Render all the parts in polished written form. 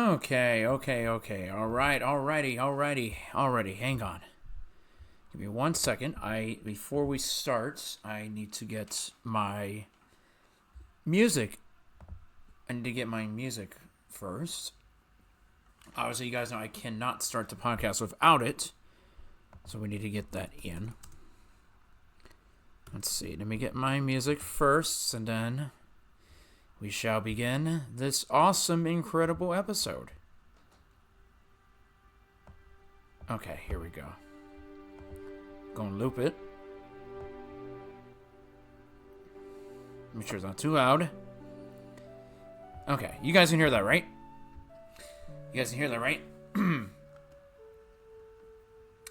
Okay. Alrighty. Hang on. Give me 1 second. Before we start, I need to get my music. I need to get my music first. Obviously, you guys know I cannot start the podcast without it. So we need to get that in. Let's see. Let me get my music first, and then we shall begin this awesome, incredible episode. Okay, here we go. Gonna loop it. Make sure it's not too loud. Okay, you guys can hear that, right?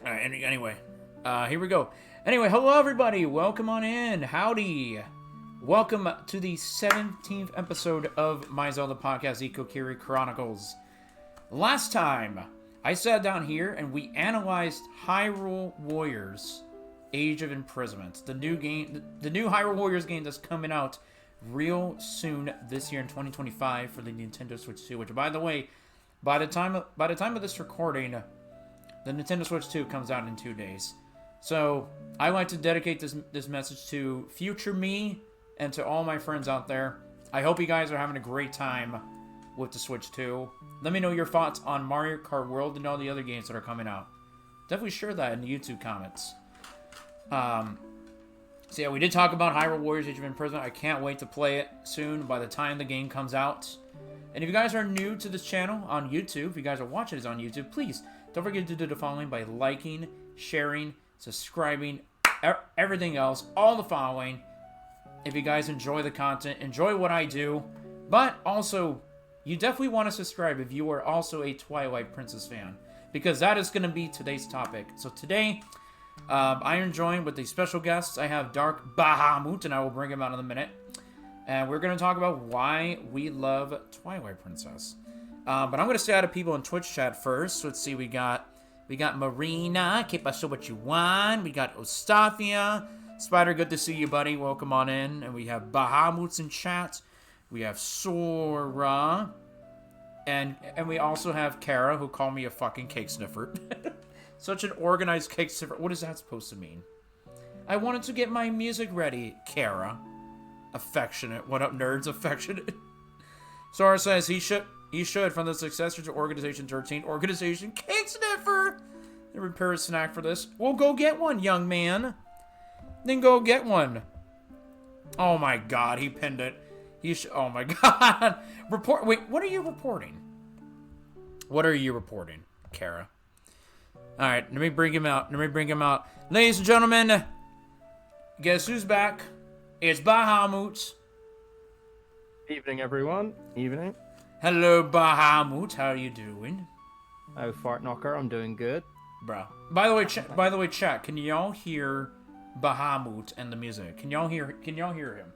Alright, anyway. Here we go. Anyway, hello everybody. Welcome on in. Howdy. Welcome to the 17th episode of my Zelda podcast, the Kokiri Chronicles. Last time, I sat down here and we analyzed Hyrule Warriors Age of Imprisonment. The new Hyrule Warriors game that's coming out real soon this year in 2025 for the Nintendo Switch 2, which, by the way, by the time of this recording, the Nintendo Switch 2 comes out in 2 days. So, I like to dedicate this message to future me and to all my friends out there. I hope you guys are having a great time with the Switch 2. Let me know your thoughts on Mario Kart World and all the other games that are coming out. Definitely share that in the YouTube comments. So yeah, we did talk about Hyrule Warriors Age of Imprisonment. I can't wait to play it soon by the time the game comes out. And if you guys are new to this channel on YouTube, if you guys are watching this on YouTube, please don't forget to do the following by liking, sharing, subscribing, everything else, all the following. If you guys enjoy the content, enjoy what I do, but also, you definitely want to subscribe if you are also a Twilight Princess fan, because that is going to be today's topic. So today, I am joined with a special guest. I have DarkBahamut, and I will bring him out in a minute. And we're going to talk about why we love Twilight Princess. But I'm going to say out to people in Twitch chat first. Let's see, we got Marina, keep us so what you want. We got Ostafia. Spider, good to see you, buddy. Welcome on in. And we have Bahamut's in chat. We have Sora. And we also have Kara, who called me a fucking cake sniffer. Such an organized cake sniffer. What is that supposed to mean? I wanted to get my music ready, Kara. Affectionate. What up, nerds? Affectionate. Sora says he should, from the successor to Organization 13, Organization Cake Sniffer. They prepare a snack for this. Well, go get one, young man. Then go get one. Oh my god, he pinned it. Oh my god. Wait, what are you reporting? What are you reporting, Kara? Alright, let me bring him out. Ladies and gentlemen, guess who's back? It's Bahamut. Evening, everyone. Evening. Hello, Bahamut. How are you doing? Oh, Fart Knocker, I'm doing good. Bro. By the way, chat, can y'all hear Bahamut and the music? Can y'all hear him?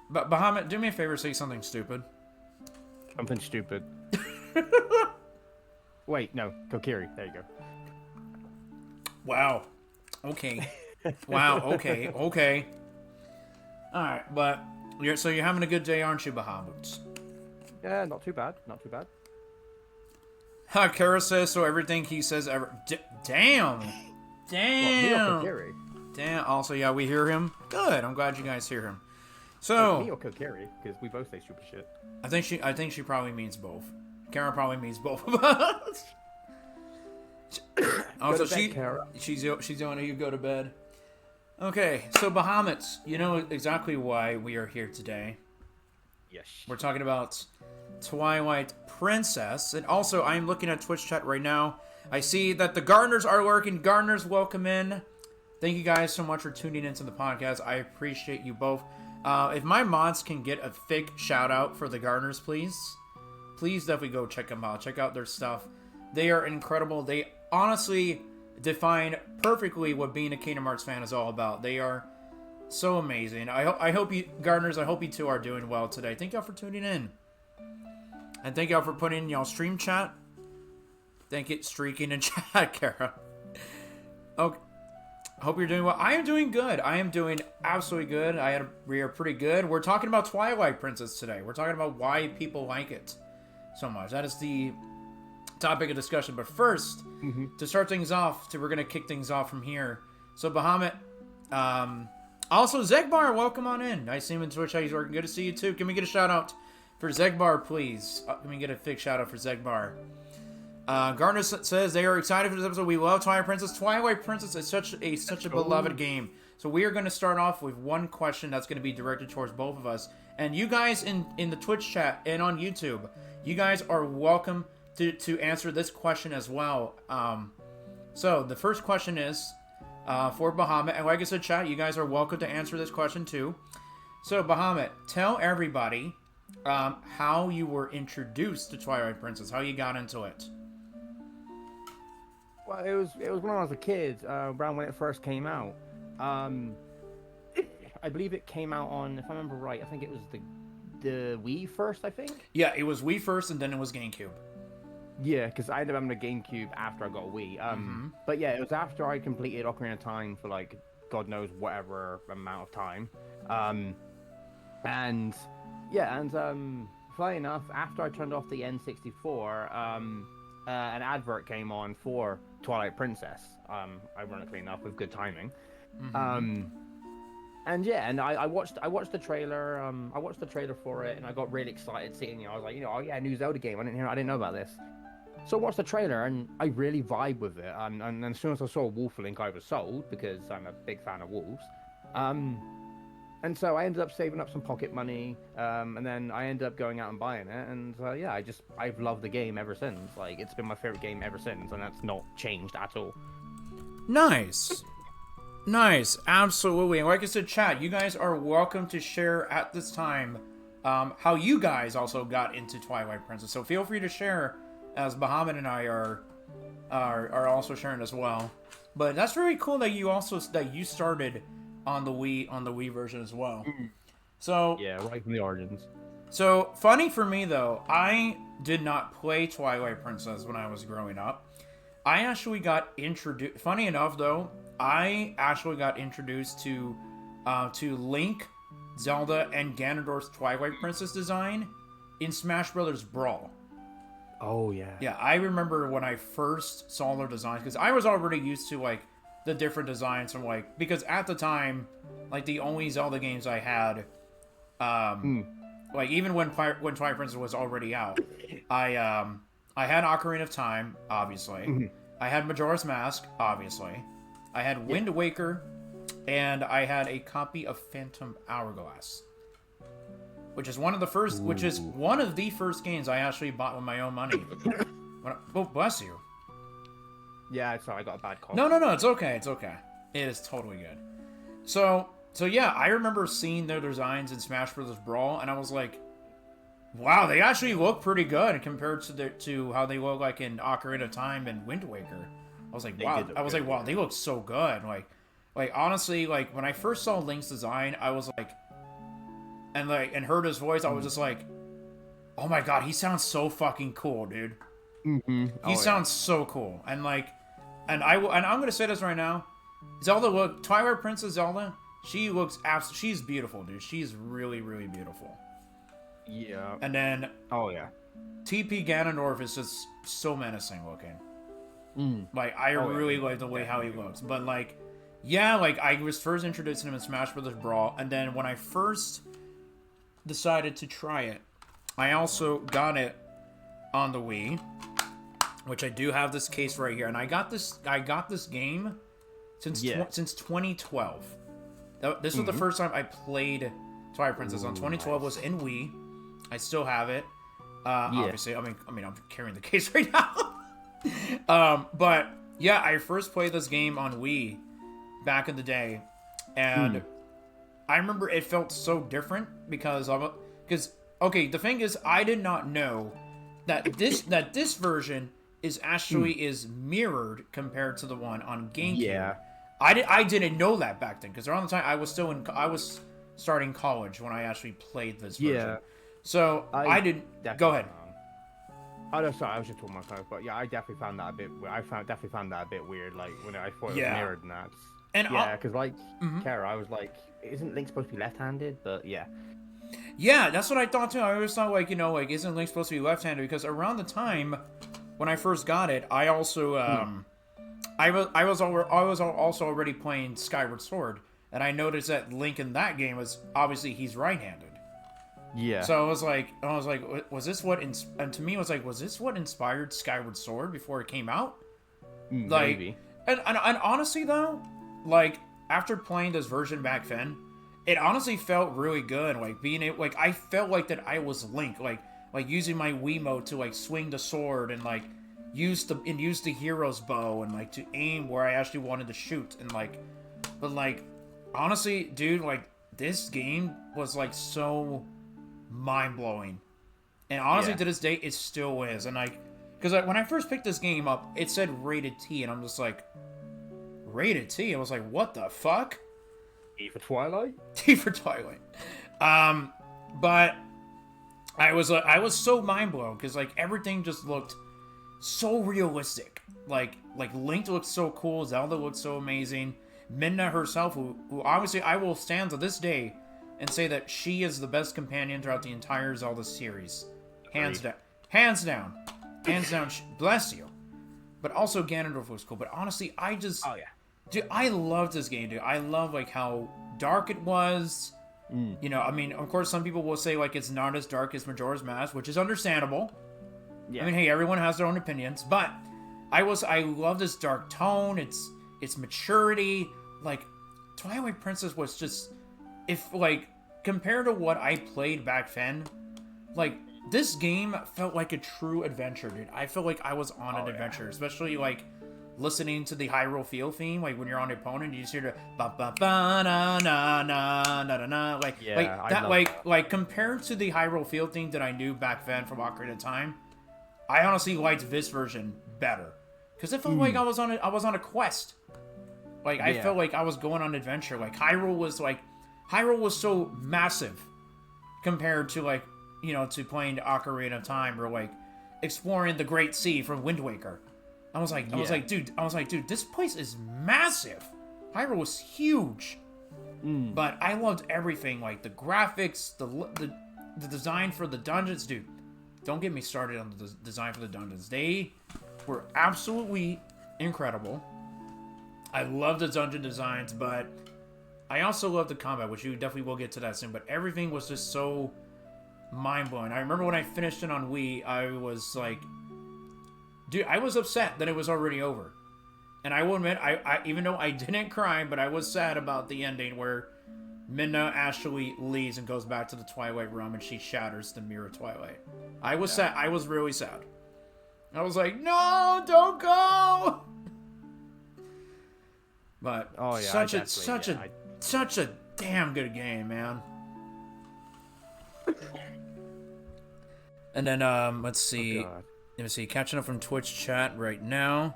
But Bahamut, do me a favor, say something stupid. Something stupid. Wait, no, Kokiri. There you go. Wow. Okay. Wow. Okay. All right, but you're having a good day, aren't you, Bahamut? Yeah, not too bad. Kara says so. Everything he says ever. Damn. What, me or Kokiri? Damn. Also, yeah, we hear him. Good. I'm glad you guys hear him. So. Me or Kokiri, because we both say stupid shit. I think she probably means both. Kara probably means both of us. Also, she's going to go to bed. Okay, so Bahamut, you know exactly why we are here today. Yes. We're talking about Twilight Princess, and also I'm looking at Twitch chat right now. I see that the gardeners are lurking. Gardeners, welcome in. Thank you guys so much for tuning into the podcast. I appreciate you both. If my mods can get a fake shout out for the gardeners, please definitely go check them out. Check out their stuff. They are incredible. They honestly define perfectly what being a Kingdom Hearts fan is all about. They are so amazing. I hope you, gardeners, I hope you two are doing well today. Thank y'all for tuning in. And thank y'all for putting in y'all stream chat. Thank you, streaking in chat, Kara. Okay. Hope you're doing well. I am doing good. I am doing absolutely good. We are pretty good. We're talking about Twilight Princess today. We're talking about why people like it. so much. That is the topic of discussion. But first, to start things off, we're going to kick things off from here. So, Bahamut, also Zegbar, welcome on in. I see him in Twitch. How he's working. Good to see you, too. Can we get a shout-out for Zegbar, please? Can we get a big shout-out for Zegbar? Gardner says they are excited for this episode. We love Twilight Princess. Twilight Princess is such a beloved game. So we are going to start off with one question that's going to be directed towards both of us. And you guys in the Twitch chat and on YouTube, you guys are welcome to answer this question as well. So the first question is for Bahamut. And like I said, chat, you guys are welcome to answer this question too. So Bahamut, tell everybody how you were introduced to Twilight Princess, how you got into it. Well, it was when I was a kid, around when it first came out. I believe it came out on, if I remember right, I think it was the Wii first, I think? Yeah, it was Wii first, and then it was GameCube. Yeah, because I ended up having a GameCube after I got a Wii. But yeah, it was after I completed Ocarina of Time for, like, God knows whatever amount of time. And funny enough, after I turned off the N64, an advert came on for Twilight Princess, ironically enough, with good timing. And I watched the trailer. I watched the trailer for it, and I got really excited seeing it. I was like, oh yeah, new Zelda game. I didn't know about this. So I watched the trailer, and I really vibe with it. And as soon as I saw Wolf Link, I was sold because I'm a big fan of wolves. And so I ended up saving up some pocket money, and then I ended up going out and buying it. And I've loved the game ever since. Like, it's been my favorite game ever since, and that's not changed at all. Nice. Nice, absolutely. And like I said, chat, you guys are welcome to share at this time how you guys also got into Twilight Princess. So feel free to share, as Bahamut and I are also sharing as well. But that's very cool that you started on the Wii version as well. So yeah, right from the origins. So funny for me though, I did not play Twilight Princess when I was growing up. I actually got introduced. Funny enough though, I actually got introduced to Link, Zelda, and Ganondorf's Twilight Princess design in Smash Brothers Brawl. Oh yeah. Yeah, I remember when I first saw their designs, because I was already used to like the different designs from like, because at the time, like the only Zelda games I had, like even when Twilight Princess was already out, I had Ocarina of Time, obviously. I had Majora's Mask, obviously. I had Wind Waker, and I had a copy of Phantom Hourglass, which is one of the first games I actually bought with my own money. Oh, bless you. Yeah, sorry, I got a bad call. No, it's okay. It's okay. It is totally good. So yeah, I remember seeing their designs in Smash Bros. Brawl, and I was like, wow, they actually look pretty good compared to how they look like in Ocarina of Time and Wind Waker. I was like, wow. They look so good. Like honestly, like when I first saw Link's design, I was like, and heard his voice, I was just like, oh my god, he sounds so fucking cool, dude. He sounds so cool. And like, and I'm gonna say this right now, Twilight Princess Zelda, she's beautiful, dude. She's really, really beautiful. Yeah. And then, TP Ganondorf is just so menacing looking. Like, I really like the way how he looks. But like, yeah, like I was first introduced to him in Smash Bros. Brawl, and then when I first decided to try it, I also got it on the Wii, which I do have this case right here, and I got this game since 2012. This was the first time I played Twilight Princess. On 2012 was in Wii. I still have it. Obviously, I mean, I'm carrying the case right now. But yeah, I first played this game on Wii back in the day, and I remember it felt so different because the thing is, I did not know that this version is actually mirrored compared to the one on GameCube. Yeah. I didn't know that back then because around the time I was starting college when I actually played this version. Yeah. So I didn't. Go ahead. Oh no, sorry, I was just talking myself, but yeah, I definitely found that a bit. Definitely found that a bit weird. Like when I thought it was mirrored and that. And yeah, because like Kara, I was like, isn't Link supposed to be left-handed? But yeah. Yeah, that's what I thought too. I always thought, like, you know, like, isn't Link supposed to be left-handed? Because around the time when I first got it, I also, I was also already playing Skyward Sword, and I noticed that Link in that game was obviously he's right-handed. Yeah. So I was like, was this what? And to me, it was like, was this what inspired Skyward Sword before it came out? Like, Maybe. And honestly though, like after playing this version back then, it honestly felt really good. Like being it, like I felt like that I was Link, like using my Wiimote to like swing the sword and like use the hero's bow and like to aim where I actually wanted to shoot and like, but like honestly, dude, like this game was like so mind-blowing, and honestly to this day it still is. And like, because like, when I first picked this game up, it said rated T, and I'm just like, rated T? I was like, what the fuck? T for Twilight? T for Twilight. But I was so mind-blown, because like everything just looked so realistic. Like Link looked so cool, Zelda looked so amazing, Midna herself, who obviously I will stand to this day and say that she is the best companion throughout the entire Zelda series. Hands down. Hands down. Hands down. Bless you. But also Ganondorf was cool. But honestly, I just... Oh, yeah. Dude, I loved this game, dude. I love, like, how dark it was. You know, I mean, of course, some people will say, like, it's not as dark as Majora's Mask, which is understandable. Yeah. I mean, hey, everyone has their own opinions. But I love this dark tone. It's maturity. Like, Twilight Princess was just... If, like, compared to what I played back then, like, this game felt like a true adventure, dude. I felt like I was on an adventure, especially, like, listening to the Hyrule Field theme, like, when you're on the opponent, you just hear the ba-ba-ba-na-na-na-na-na-na, like, like, compared to the Hyrule Field theme that I knew back then from Ocarina of Time, I honestly liked this version better. Because it felt like I was on a quest. Like, I felt like I was going on an adventure. Like, Hyrule was so massive compared to, like, you know, to playing Ocarina of Time or, like, exploring the Great Sea from Wind Waker. I was like, dude, this place is massive. Hyrule was huge. But I loved everything, like the graphics, the design for the dungeons, dude. Don't get me started on the design for the dungeons. They were absolutely incredible. I love the dungeon designs, but I also love the combat, which you definitely will get to that soon. But everything was just so mind-blowing. I remember when I finished it on Wii, I was like, dude, I was upset that it was already over. And I will admit, I even though I didn't cry, but I was sad about the ending where Midna actually leaves and goes back to the Twilight Realm and she shatters the Mirror Twilight. I was sad. I was really sad. I was like, no, don't go! But such a damn good game, man. And then let's see. Let me see. Catching up from Twitch chat right now.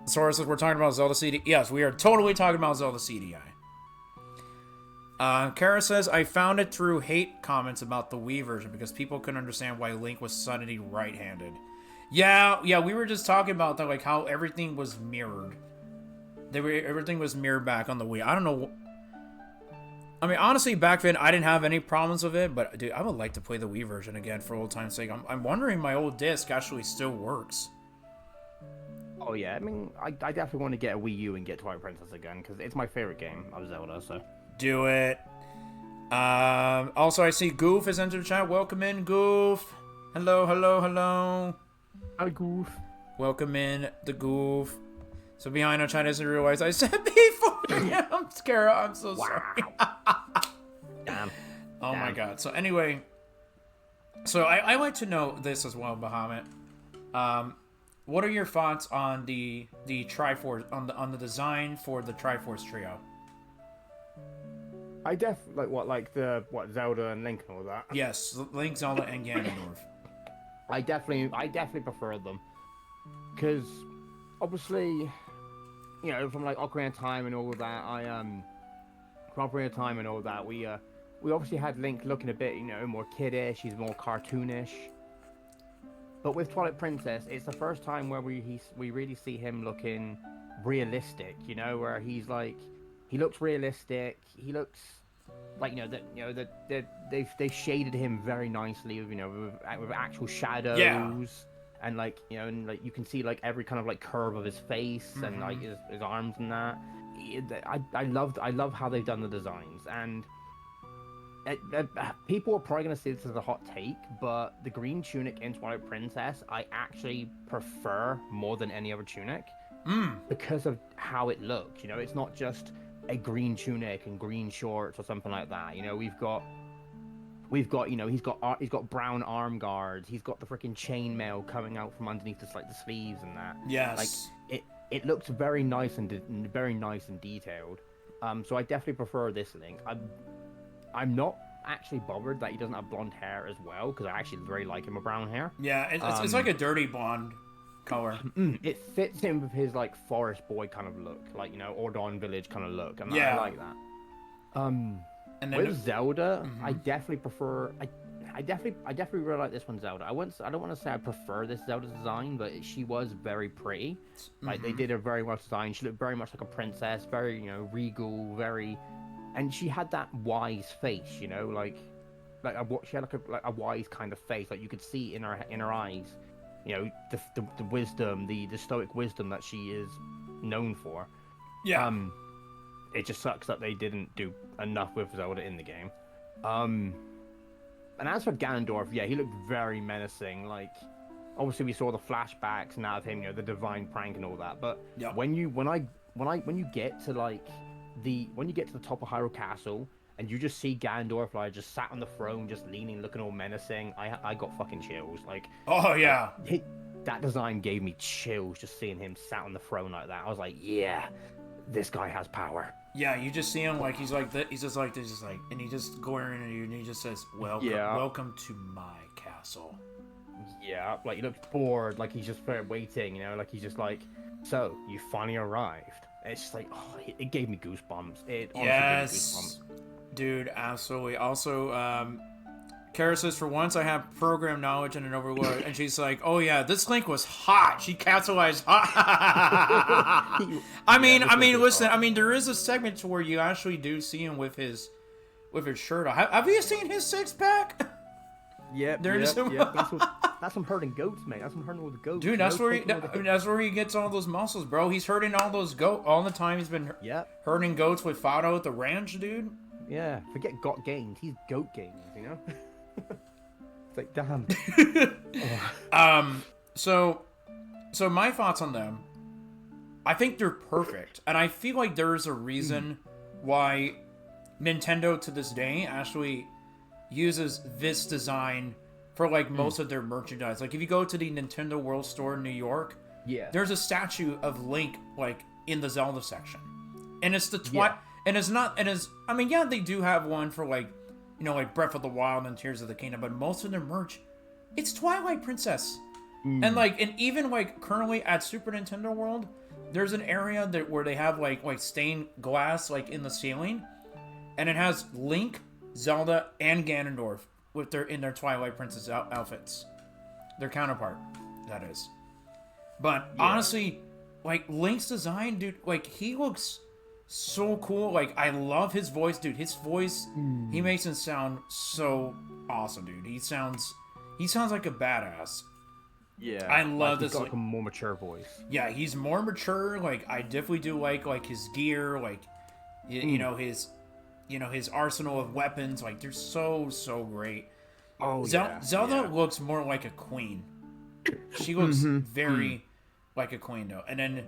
Sora says we're talking about Zelda CDI. Yes, we are totally talking about Zelda CDI. Kara says I found it through hate comments about the Wii version because people couldn't understand why Link was suddenly right-handed. Yeah, we were just talking about that, like how everything was mirrored. Everything was mirrored back on the Wii. I don't know. I mean, honestly, back then, I didn't have any problems with it, but, dude, I would like to play the Wii version again for old time's sake. I'm wondering if my old disc actually still works. Oh, yeah, I mean, I definitely want to get a Wii U and get Twilight Princess again, because it's my favorite game of Zelda, so... Do it. Also, I see Goof has entered the chat. Welcome in, Goof. Hello. Hi, Goof. Welcome in, the Goof. So behind our chat doesn't realize I said before. Yeah, I'm scared. I'm so sorry. Damn. Oh my god. So anyway, so I like to know this as well, Bahamut. What are your thoughts on the Triforce on the design for the Triforce trio? I like Zelda and Link and all that. Yes, Link, Zelda, and Ganondorf. I definitely prefer them, because obviously, you know, from like Ocarina of Time and all of that, we obviously had Link looking a bit, you know, more kiddish. He's more cartoonish. But with Twilight Princess, it's the first time where we really see him looking realistic. You know, where he's like, he looks realistic. He looks like they shaded him very nicely, with actual shadows. Yeah. And and you can see like every kind of like curve of his face and like his arms and that. I love how they've done the designs, and people are probably gonna say this as a hot take, but the green tunic in Twilight Princess I actually prefer more than any other tunic because of how it looks. It's not just a green tunic and green shorts or something like that. We've got he's got brown arm guards. He's got the freaking chainmail coming out from underneath the sleeves and that. Yes. Like it looks very nice and very nice and detailed. So I definitely prefer this Link. I'm not actually bothered that he doesn't have blonde hair as well, because I actually very like him with brown hair. Yeah, it's like a dirty blonde color. It fits him with his like forest boy kind of look, like Ordon Village kind of look, and yeah. I like that. And then with Zelda, I definitely prefer. I definitely really like this one, Zelda. I don't want to say I prefer this Zelda design, but she was very pretty. Like they did her very well designed. She looked very much like a princess, very regal, very, and she had that wise face, she had like a wise kind of face, like you could see in her eyes, the wisdom, the stoic wisdom that she is known for. Yeah. It just sucks that they didn't do enough with Zelda in the game. And as for Ganondorf, yeah, he looked very menacing. Like, obviously we saw the flashbacks now of him, the divine prank and all that. But when you get to the top of Hyrule Castle and you just see Ganondorf like just sat on the throne, just leaning, looking all menacing, I got fucking chills. Like, oh yeah, that design gave me chills just seeing him sat on the throne like that. I was like, yeah, this guy has power. Yeah, you just see him like he's like that. He's just like this, just like, and he just glaring at you, and he just says, "Welcome to my castle." Yeah, like he looks bored, like he's just waiting, like he's just like, so you finally arrived. It's just like, oh, it gave me goosebumps. It honestly gave me goosebumps. Dude, absolutely. Also, Kara says, for once I have program knowledge and an overlord, and she's like, oh yeah, this Link was hot. She capitalized hot. I mean, listen, hot. I mean, there is a segment to where you actually do see him with his shirt on. Have you seen his six pack? Yep. That's from herding goats, man. That's from herding with the goats. Dude, that's where he gets all those muscles, bro. He's herding all those goats all the time. He's been herding goats with Fado at the ranch, dude. Yeah, forget got gains. He's goat gains, It's like, damn. So my thoughts on them, I think they're perfect. And I feel like there's a reason why Nintendo to this day actually uses this design for like most of their merchandise. Like if you go to the Nintendo World Store in New York, there's a statue of Link like in the Zelda section. And it's the I mean, yeah, they do have one for like, like Breath of the Wild and Tears of the Kingdom, but most of their merch, it's Twilight Princess. And even like currently at Super Nintendo World, there's an area where they have like stained glass like in the ceiling, and it has Link, Zelda, and Ganondorf in their Twilight Princess outfits. Their counterpart, that is. But honestly, like Link's design, dude, like he looks so cool. Like I love his voice, dude. His voice, he makes him sound so awesome, dude. He sounds like a badass. Yeah, I love this. He's got like a more mature voice. Yeah, he's more mature. Like I definitely do like his gear, like his arsenal of weapons. Like they're so great. Oh, Zelda looks more like a queen. She looks very like a queen though. And then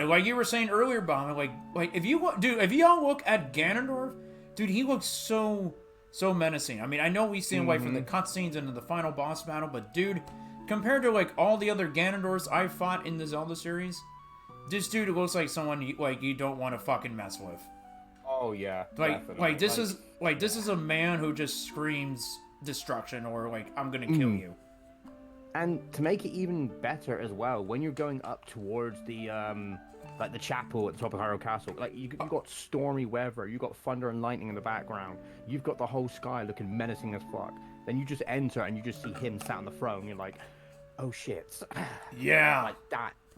like you were saying earlier, Bahamut, like if y'all look at Ganondorf, dude, he looks so menacing. I mean, I know we see him like from the cutscenes and the final boss battle, but dude, compared to like all the other Ganondorfs I've fought in the Zelda series, this dude looks like someone you don't want to fucking mess with. Oh yeah, like this is a man who just screams destruction or like I'm gonna kill you. And to make it even better as well, when you're going up towards the like the chapel at the top of Hyrule Castle, like you've got stormy weather, you've got thunder and lightning in the background, you've got the whole sky looking menacing as fuck. Then you just enter and you just see him sat on the throne. You're like, oh shit. Yeah. Like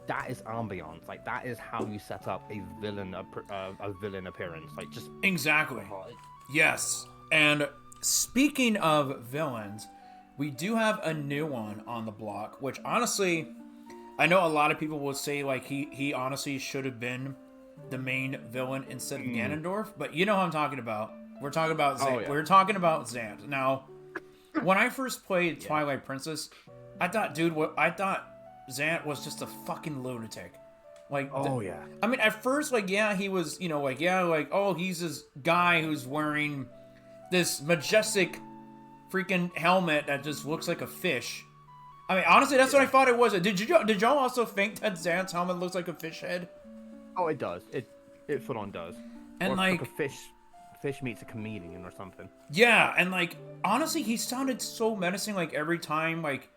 that is ambiance. Like that is how you set up a villain appearance. Like just exactly. Yes. And speaking of villains, we do have a new one on the block, which honestly, I know a lot of people will say like he honestly should have been the main villain instead of Ganondorf, but you know who I'm talking about. We're talking about We're talking about Zant. Now, when I first played Twilight Princess, I thought Zant was just a fucking lunatic. Like, I mean, at first, like, yeah, he was, you know, like, yeah, like, oh, he's this guy who's wearing this majestic freaking helmet that just looks like a fish. I mean, honestly, that's what I thought it was. Did y'all also think that Zant's helmet looks like a fish head? Oh, it does. It full on does. And or like a fish meets a chameleon or something. Yeah, and like honestly, he sounded so menacing. Like every time, like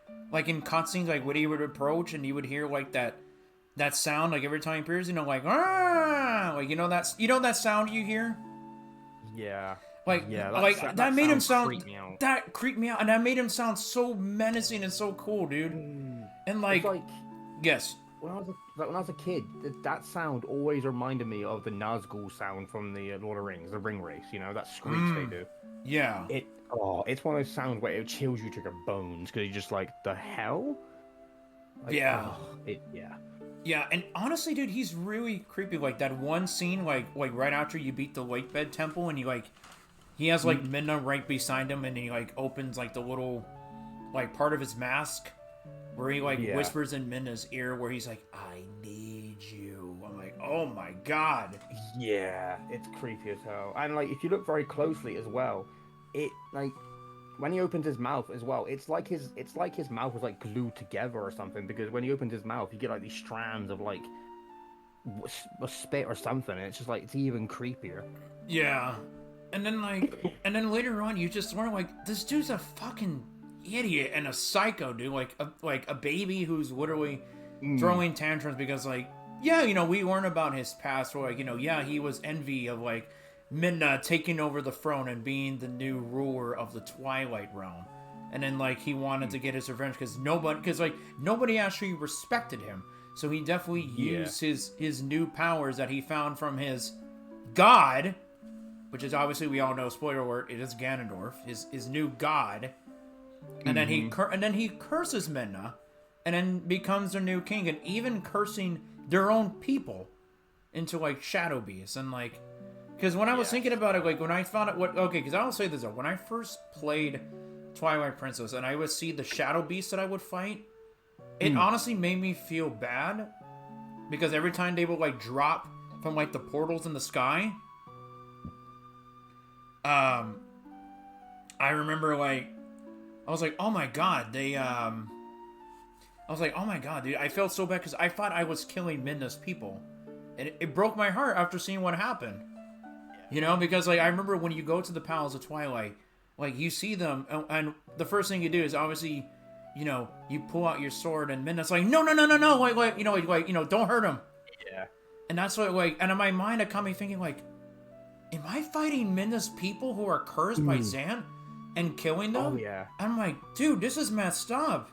in cutscenes, like when he would approach and you would hear like that sound, like every time he appears, you know, like ah, like you know that sound you hear. Yeah. Like that made him sound that creeped me out, and that made him sound so menacing and so cool, dude. And like yes. When I was a kid, that sound always reminded me of the Nazgul sound from the Lord of the Rings, the Ring Race. You know that screech they do. Yeah. It's one of those sounds where it chills you to your bones because you're just like, the hell. Like, yeah. Yeah, and honestly, dude, he's really creepy. Like that one scene, like right after you beat the Lakebed Temple, and he has like Midna right beside him, and he like opens like the little like part of his mask. Where he whispers in Midna's ear, where he's like, "I need you." I'm like, "Oh my god!" Yeah, it's creepy as hell. And like, if you look very closely as well, it like when he opens his mouth as well, it's like his mouth was like glued together or something. Because when he opens his mouth, you get like these strands of like a spit or something, and it's just like it's even creepier. Yeah, and then later on, you just learn like this dude's a fucking idiot and a psycho, dude. Like a baby who's literally throwing tantrums because like, yeah, you know, we learn about his past where like, you know, yeah, he was envy of like Midna taking over the throne and being the new ruler of the Twilight Realm. And then like he wanted to get his revenge because nobody actually respected him. So he definitely used his new powers that he found from his god, which is obviously, we all know, spoiler alert, it is Ganondorf, his new god. And then he curses Midna, and then becomes their new king, and even cursing their own people into like shadow beasts. And like, because when I was thinking about it, like when I found out because I will say this though, when I first played Twilight Princess and I would see the shadow beasts that I would fight, it honestly made me feel bad because every time they would like drop from like the portals in the sky, I remember like. I was like, oh my god, dude. I felt so bad because I thought I was killing Midna's people. And it broke my heart after seeing what happened. You know, because like I remember when you go to the Palace of Twilight, like you see them, and the first thing you do is obviously, you know, you pull out your sword, and Midna's like, no, like you know, don't hurt him. Yeah. And that's what and in my mind, it got me thinking like, am I fighting Midna's people who are cursed by Zant? And killing them? Oh, yeah. I'm like, dude, this is messed up.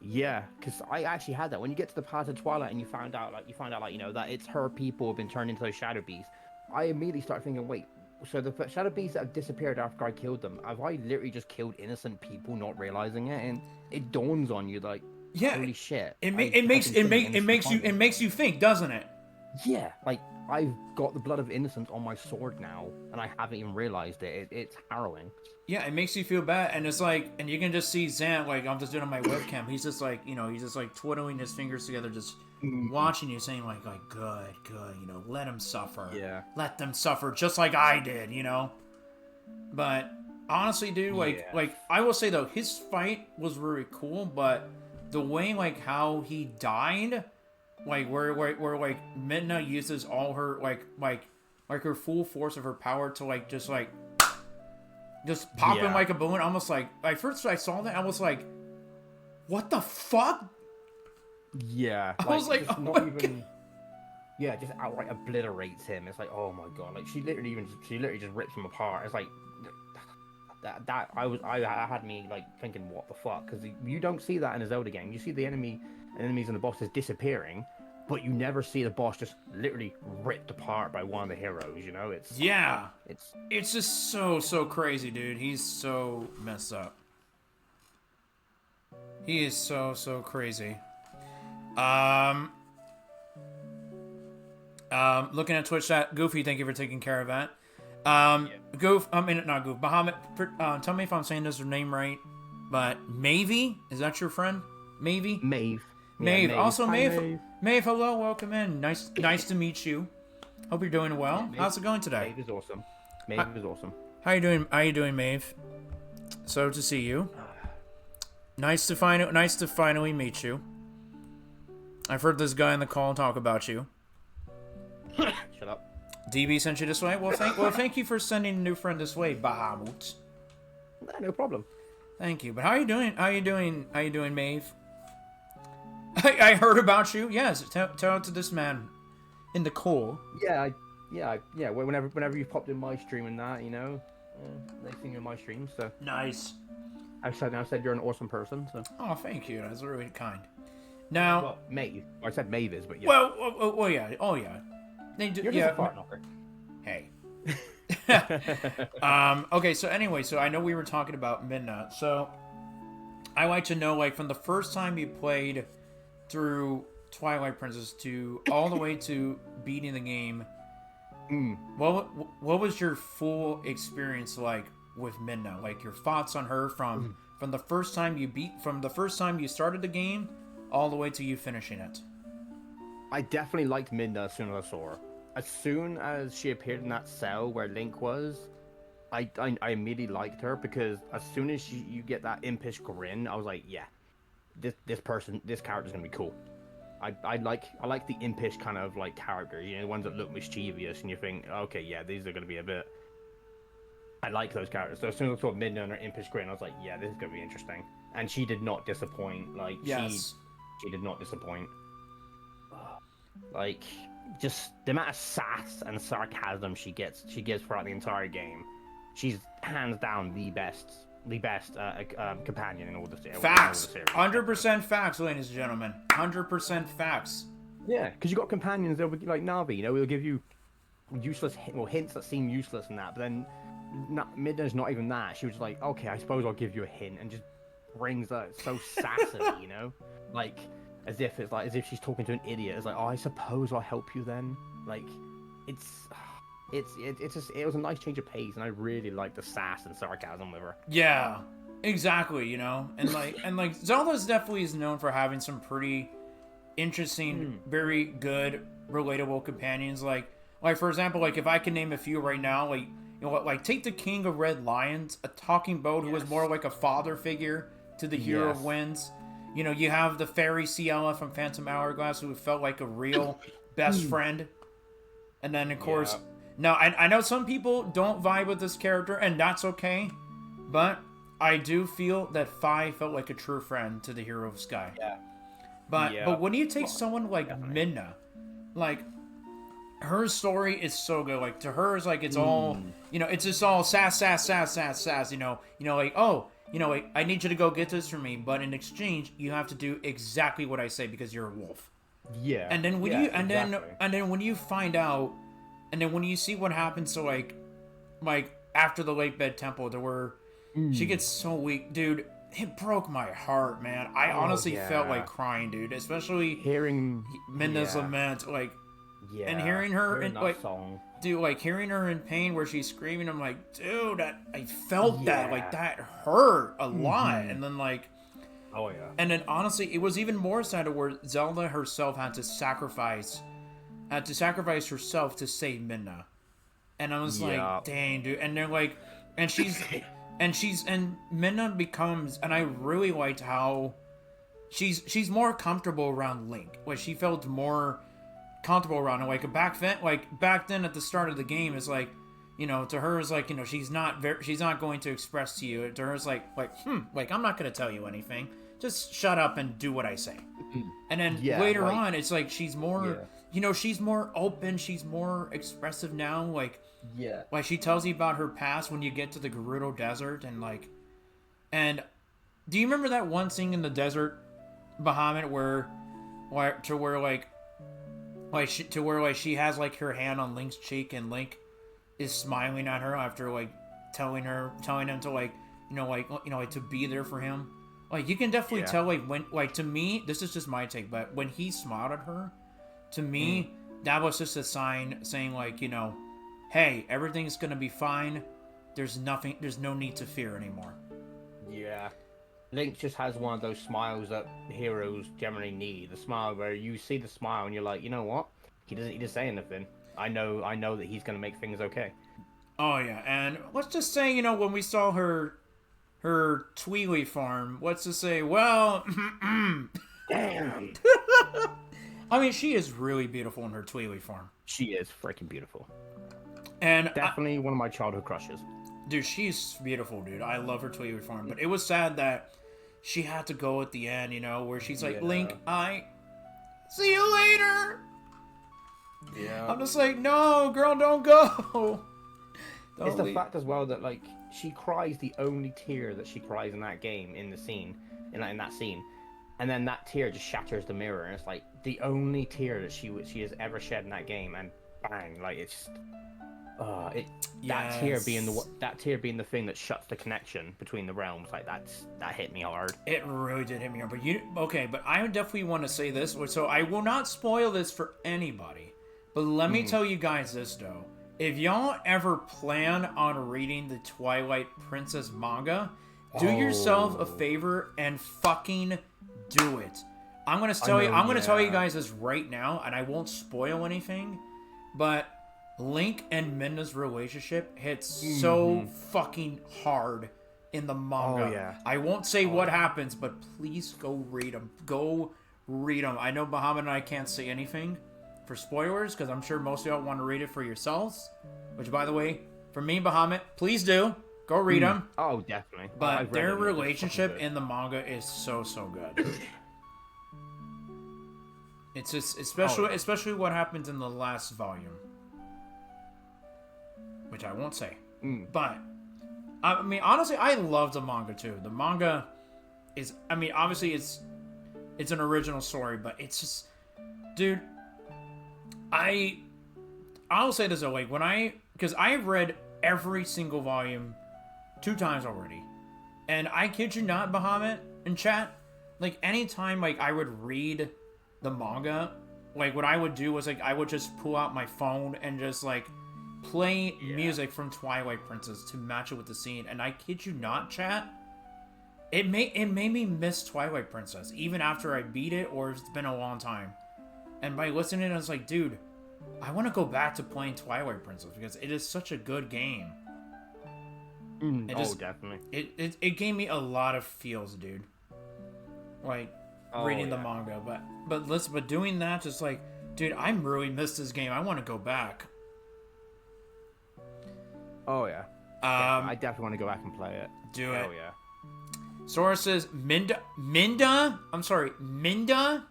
Yeah, because I actually had that. When you get to the Palace of Twilight and you find out, you know, that it's her people have been turned into those shadow beasts, I immediately started thinking, wait, so the shadow beasts that have disappeared after I killed them, have I literally just killed innocent people not realizing it? And it dawns on you, like, holy shit. It makes you think, doesn't it? Yeah, like, I've got the blood of innocence on my sword now, and I haven't even realized it. It's harrowing. Yeah, it makes you feel bad, and it's like, and you can just see Zant, like, I'm just doing it on my webcam, he's just like, you know, he's just like twiddling his fingers together, just watching you, saying like, good, you know, let him suffer. Yeah. Let them suffer, just like I did, you know? But, honestly, dude, like, I will say, though, his fight was really cool, but the way, like, how he died, like, where like, Midna uses all her, like her full force of her power to, like, just pop him like a balloon, almost like, at first I saw that, I was like, what the fuck? Yeah. I was like, oh my God. Yeah, just outright obliterates him. It's like, oh my god, like she literally just rips him apart. It's like that had me like thinking, what the fuck? Because you don't see that in a Zelda game. You see the enemies and the bosses disappearing, but you never see the boss just literally ripped apart by one of the heroes. You know, it's it's just so crazy, dude. He's so messed up. He is so crazy. Looking at Twitch chat, Goofy, thank you for taking care of that. Goof, I mean, not Goof, Bahamut, tell me if I'm saying this name right, but Mavey, is that your friend? Mavey? Maeve. Maeve. Yeah, Also, Hi, Maeve. Maeve, hello, welcome in. Nice to meet you. Hope you're doing well. Maeve, how's it going today? Maeve is awesome. Maeve is awesome. How you doing, Maeve? So to see you. Nice to finally meet you. I've heard this guy in the call talk about you. Shut up. DB sent you this way. Well, thank you for sending a new friend this way, Bahamut. No problem. Thank you. But how are you doing? How you doing, Maeve? I heard about you. Yes, tell it to this man in the call. Yeah. Whenever you popped in my stream and that, you know, they seen you in my stream. So nice. I said you're an awesome person. So. Oh, thank you. That's really kind. Now, well, Maeve. I said Maeve is, but yeah. Well, yeah. Oh, yeah. They do. You're just a fart knocker. Hey. Okay. So anyway, I know we were talking about Midna. So I like to know, like, from the first time you played through Twilight Princess to all the way to beating the game. What was your full experience like with Midna? Like your thoughts on her from the first time you started the game all the way to you finishing it. I definitely liked Midna as soon as I saw her. As soon as she appeared in that cell where Link was, I immediately liked her, because as soon as you get that impish grin, I was like, yeah, this character's gonna be cool. I like the impish kind of like characters, you know, the ones that look mischievous and you think, okay, yeah, these are gonna be a bit. I like those characters. So as soon as I saw Midna and her impish grin, I was like, yeah, this is gonna be interesting. And she did not disappoint. Like yes. she did not disappoint. Like, just the amount of sass and sarcasm she gives throughout the entire game. She's hands down the best companion in all the series. Facts. 100% facts, ladies and gentlemen. 100% facts. Yeah, because you got companions that would, like Navi, you know, will give you useless hints that seem useless and that, but then Midna's not even that. She was like, okay, I suppose I'll give you a hint, and just brings that so sassily, you know, like as if she's talking to an idiot. It's like, oh, I suppose I'll help you then. Like, it was a nice change of pace, and I really liked the sass and sarcasm with her. Yeah, exactly. You know, and like Zelda's definitely is known for having some pretty interesting, very good, relatable companions. Like for example, like if I can name a few right now, like, you know what, like take the King of Red Lions, a talking boat who was more like a father figure to the hero of Winds. You know, you have the fairy Ciela from Phantom Hourglass, who felt like a real best friend. And then, of course, now I know some people don't vibe with this character, and that's okay. But I do feel that Fi felt like a true friend to the hero of Sky. Yeah. But when you take someone like Midna, like, her story is so good. Like, to her, it's like, it's all, you know, it's just all sass, you know, like, oh, you know, like, I need you to go get this for me, but in exchange, you have to do exactly what I say because you're a wolf. Yeah. And then when then when you find out, and then when you see what happens to like after the Lake Bed Temple, there were she gets so weak, dude. It broke my heart, man. I honestly felt like crying, dude. Especially hearing Midna's lament, like, and hearing her in like song. Dude, like, hearing her in pain where she's screaming, I'm like, dude, I felt that. Like, that hurt a lot. And then, like... Oh, yeah. And then, honestly, it was even more sad where Zelda herself had to sacrifice herself to save Midna. And I was like, dang, dude. And they're like... And Midna becomes... And I really liked how... She's more comfortable around Link. Like, she felt more... comfortable around it. Like back then at the start of the game, is like, you know, to her is like, you know, she's not going to express to you. To her is like I'm not going to tell you anything. Just shut up and do what I say. And then later on, it's like she's more, you know, she's more open. She's more expressive now. Like she tells you about her past when you get to the Gerudo Desert, and do you remember that one scene in the desert, Bahamut, where like to where like she has like her hand on Link's cheek and Link is smiling at her after like telling him to like like to be there for him. Like you can definitely tell like when like to me, this is just my take, but when he smiled at her, to me that was just a sign saying like, hey, everything's gonna be fine. There's no need to fear anymore. Yeah. Link just has one of those smiles that heroes generally need. The smile where you see the smile and you're like, you know what? He doesn't need to say anything. I know that he's gonna make things okay. Oh yeah, and let's just say, when we saw her Twilight farm, let's just say, well, Damn. I mean, she is really beautiful in her Twilight farm. She is freaking beautiful. And definitely one of my childhood crushes. Dude, she's beautiful, dude. I love her Twilight farm, but it was sad that she had to go at the end, where she's like, Link, I see you later. Yeah. I'm just like, no, girl, don't go. It's the fact as well that like she cries the only tear that she cries in that game in the scene, in that scene, and then that tear just shatters the mirror, and it's like the only tear that she has ever shed in that game, and bang, like it's that tear being the thing that shuts the connection between the realms, like that hit me hard. It really did hit me hard. But I definitely want to say this, so I will not spoil this for anybody, but let me tell you guys this though. If y'all ever plan on reading the Twilight Princess manga, do yourself a favor and fucking do it. I'm gonna tell you guys this right now, and I won't spoil anything, but Link and Midna's relationship hits so fucking hard in the manga. Oh, yeah. I won't say what happens, but please go read them. Go read them. I know Bahamut and I can't say anything for spoilers, because I'm sure most of y'all want to read it for yourselves. Which, by the way, for me, Bahamut, please do. Go read them. Oh, definitely. But their relationship in the manga is so good. It's just, especially what happens in the last volume. Which I won't say. But, I mean, honestly, I love the manga, too. The manga is, I mean, obviously, it's an original story, but it's just, dude, I'll say this though, like, because I've read every single volume 2 times already. And I kid you not, Bahamut, in chat, like, anytime, like, I would read the manga, like, what I would do was, like, I would just pull out my phone and just, like, play music from Twilight Princess to match it with the scene. And I kid you not, chat, it made me miss Twilight Princess, even after I beat it, or it's been a long time. And by listening, I was like, dude, I want to go back to playing Twilight Princess because it is such a good game. Definitely. It gave me a lot of feels, dude. Like reading the manga, but doing that, just like, dude, I really missed this game. I want to go back. Oh yeah. I definitely want to go back and play it. Do it. Oh yeah. Sora says Minda. I'm sorry, Minda.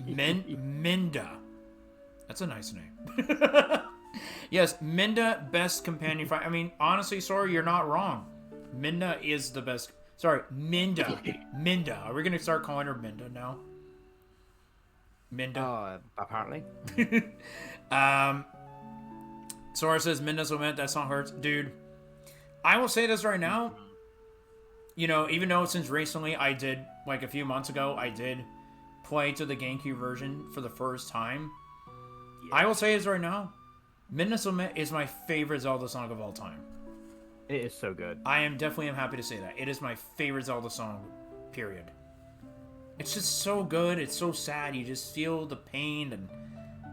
Minda. That's a nice name. Yes, Minda, best companion fighter. I mean, honestly, Sora, you're not wrong. Minda is the best. Sorry, Minda. Minda. Are we going to start calling her Minda now? Minda. Apparently. Sora says, Minda's lament, that song hurts. Dude, I will say this right now. Even though since recently I did, like a few months ago, I did play to the GameCube version for the first time. Yeah. I will say this right now. Midna's Lament is my favorite Zelda song of all time. It is so good. I am happy to say that. It is my favorite Zelda song, period. It's just so good. It's so sad. You just feel the pain and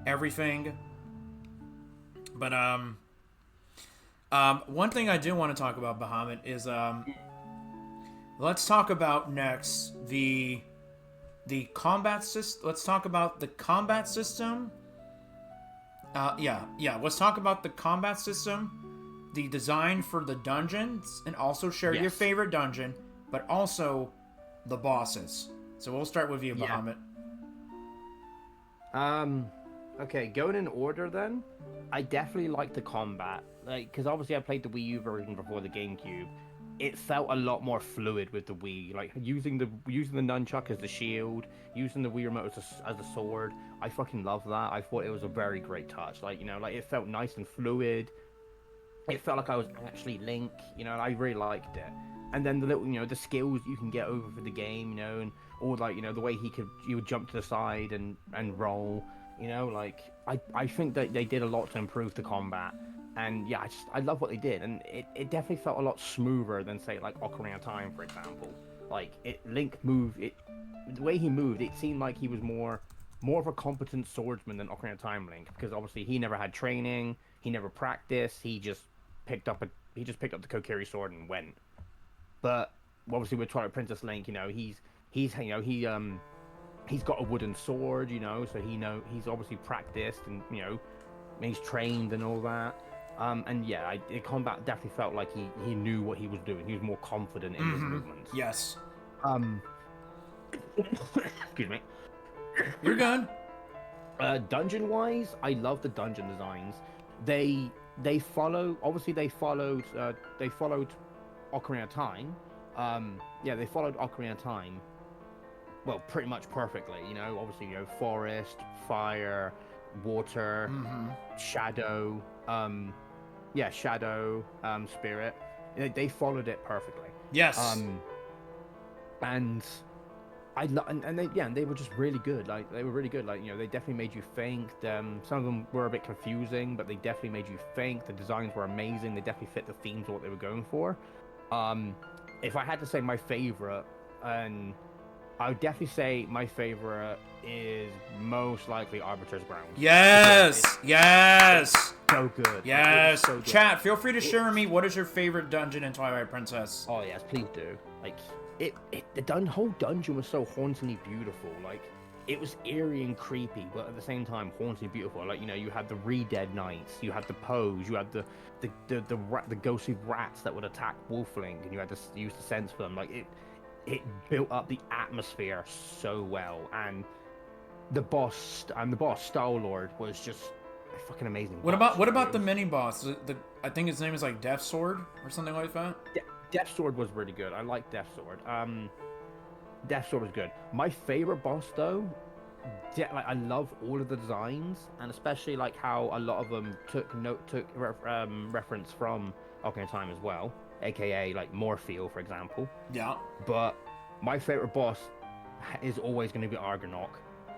everything. But, one thing I do want to talk about, Bahamut, is, let's talk about next the combat system. Let's talk about the combat system. Let's talk about the combat system, the design for the dungeons, and also share your favorite dungeon, but also the bosses. So we'll start with you, Bahamut. Okay, going in order then. I definitely like the combat, because obviously I played the Wii U version before the GameCube, it felt a lot more fluid with the Wii. Like using the nunchuck as the shield, using the Wii remote as a sword. I fucking love that. I thought it was a very great touch. Like, you know, like it felt nice and fluid. It felt like I was actually Link. You know, and I really liked it. And then the little, you know, the skills you can get over for the game, you know, and all like, you know, the way he would jump to the side and roll. You know, like I think that they did a lot to improve the combat. And yeah, I love what they did, and it definitely felt a lot smoother than say like Ocarina of Time, for example. Like Link moved the way he moved, it seemed like he was more of a competent swordsman than Ocarina of Time Link, because obviously he never had training, he never practiced, he just picked up the Kokiri sword and went. But obviously with Twilight Princess Link, you know, he's got a wooden sword, you know, so he's obviously practiced and, you know, he's trained and all that. And yeah, the combat definitely felt like he knew what he was doing. He was more confident in his movements. Yes. Excuse me. You're good. Dungeon wise, I love the dungeon designs. They followed Ocarina of Time. They followed Ocarina of Time. Well, pretty much perfectly. You know, obviously, you know, forest, fire, water, shadow. Spirit. They followed it perfectly. Yes. And they were just really good. Like they were really good. Like, you know, they definitely made you think. Some of them were a bit confusing, but they definitely made you think. The designs were amazing. They definitely fit the themes of what they were going for. If I had to say my favorite, and I would definitely say my favorite is most likely Arbiter's Ground. Yes, yes. So good. Yes. Like, so good. Chat, feel free to share with me what is your favorite dungeon in Twilight Princess. Oh yes, please do. Like whole dungeon was so hauntingly beautiful. Like it was eerie and creepy, but at the same time hauntingly beautiful. Like, you know, you had the Re-Dead Knights, you had the Pose, you had the ghostly rats that would attack Wolfling, and you had to use the sense for them. Like it built up the atmosphere so well, and the boss Star Lord was just a fucking amazing. What about the mini boss? I think his name is like Death Sword or something like that. Death Sword was really good. I like Death Sword. Death Sword was good. My favorite boss though, I love all of the designs, and especially like how a lot of them took reference from Ocarina of Time as well, aka like Morpheal, for example. Yeah. But my favorite boss is always going to be Argonok.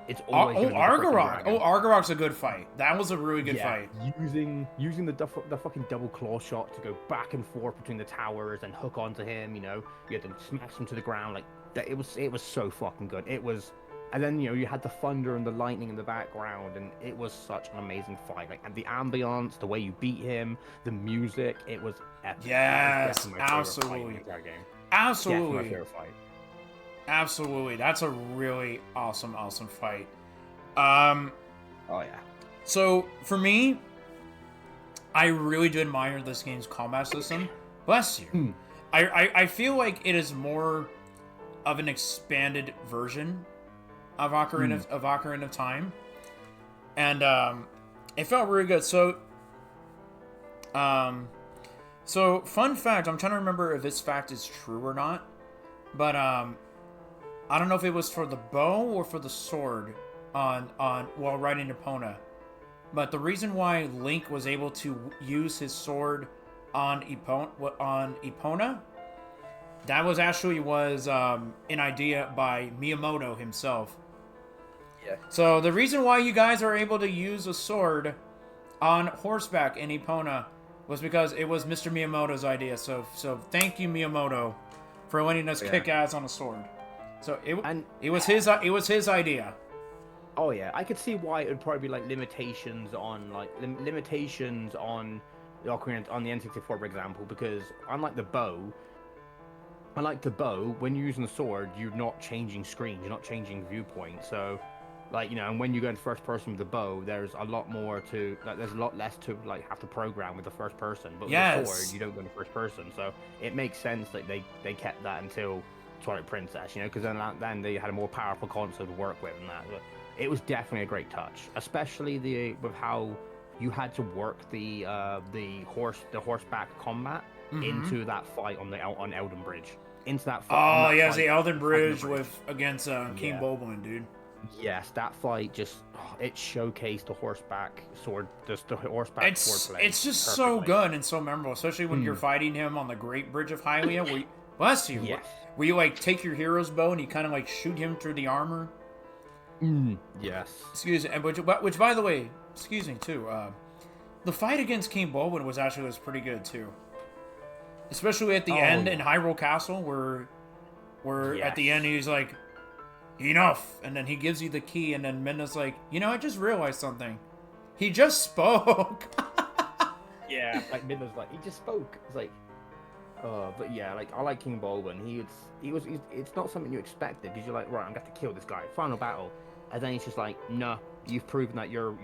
It's always Argorok. Argorok's a good fight. That was a really good fight. Using the fucking double claw shot to go back and forth between the towers and hook onto him. You know, you had to smash him to the ground like that. It was so fucking good. It was, and then, you know, you had the thunder and the lightning in the background, and it was such an amazing fight. Like, and the ambiance, the way you beat him, the music, it was epic. Yes, absolutely. Absolutely. My favorite fight. Absolutely. That's a really awesome fight. Oh yeah. So for me, I really do admire this game's combat system. Bless you. I feel like it is more of an expanded version of Ocarina of Time, and it felt really good. So fun fact, I'm trying to remember if this fact is true or not, but I don't know if it was for the bow or for the sword on while riding Epona, but the reason why Link was able to use his sword on Epona, that was actually an idea by Miyamoto himself. Yeah. So the reason why you guys are able to use a sword on horseback in Epona was because it was Mr. Miyamoto's idea. So thank you, Miyamoto, for letting us kick ass on a sword. So it was his idea. Oh yeah, I could see why it would probably be like limitations on the Ocarina on the N64, for example, because unlike the bow, when you're using the sword, you're not changing screens, you're not changing viewpoint. So, like, you know, and when you go in first person with the bow, there's a lot less to like have to program with the first person. But with the sword, you don't go in first person, so it makes sense that they kept that until Twilight Princess, you know, because then they had a more powerful console to work with, and that. But it was definitely a great touch, especially with how you had to work the horseback combat into that fight on Elden Bridge. Into that fight. Oh, yeah, fight, the Elden Bridge against King Yeah. Boblin, dude. Yes, that fight just it showcased the horseback sword, just the horseback sword play. It's just so perfectly. good and so memorable, especially when you're fighting him on the Great Bridge of Hylia. Where you, bless you. Yes. Where you like take your hero's bow and you kind of like shoot him through the armor. Yes. Excuse me, which by the way, excuse me too. The fight against King Boblin was pretty good too. Especially at the end in Hyrule Castle, where at the end he's like, enough, and then he gives you the key, and then Midna's like, I just realized something. He just spoke. Yeah, like Midna's like, he just spoke. It's like, but yeah, like I like King Baldwin. It's not something you expected because you're like, right, I'm going to kill this guy. Final battle, and then he's just like, no, you've proven that you're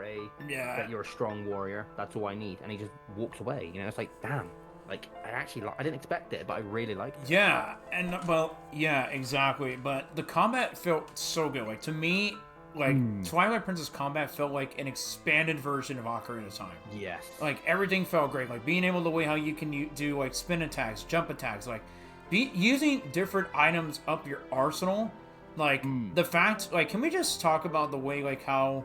a strong warrior. That's all I need, and he just walks away. It's like, damn. Like, I didn't expect it, but I really liked it. Yeah, and, well, yeah, exactly. But the combat felt so good. Like, to me, like, Twilight Princess combat felt like an expanded version of Ocarina of Time. Yes. Like, everything felt great. Like, being able to way how you can do, like, spin attacks, jump attacks. Like, using different items up your arsenal. Like, the fact, like, can we just talk about the way, like, how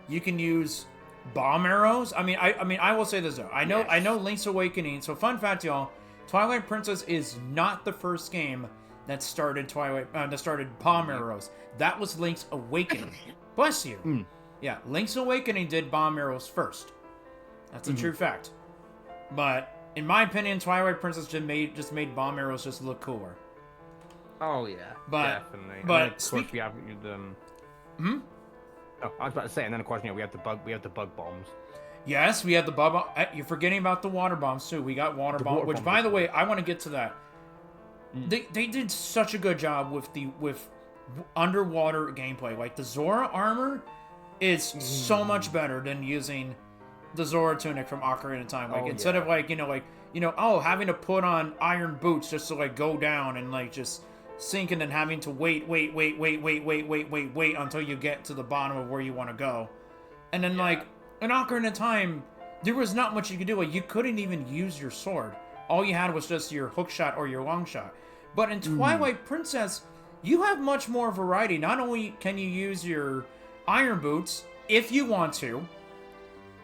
you can use bomb arrows? I mean, I will say this though. I know Link's Awakening. So fun fact, y'all, Twilight Princess is not the first game that started bomb arrows. That was Link's Awakening. Bless you. Yeah, Link's Awakening did bomb arrows first. That's a true fact. But in my opinion, Twilight Princess just made bomb arrows just look cooler. Oh yeah, definitely. But of course we have the. Oh, I was about to say, and then of course, we have the bug bombs. Yes, we have the bug. You're forgetting about the water bombs too. We got water bombs, which, by the way, I want to get to that. They did such a good job with underwater gameplay. Like the Zora armor is so much better than using the Zora tunic from Ocarina of Time. Like instead of having to put on iron boots just to like go down and like just sink and then having to wait until you get to the bottom of where you want to go. And then like in Ocarina of Time, there was not much you could do. Like you couldn't even use your sword. All you had was just your hook shot or your long shot. But in Twilight Princess, you have much more variety. Not only can you use your iron boots if you want to.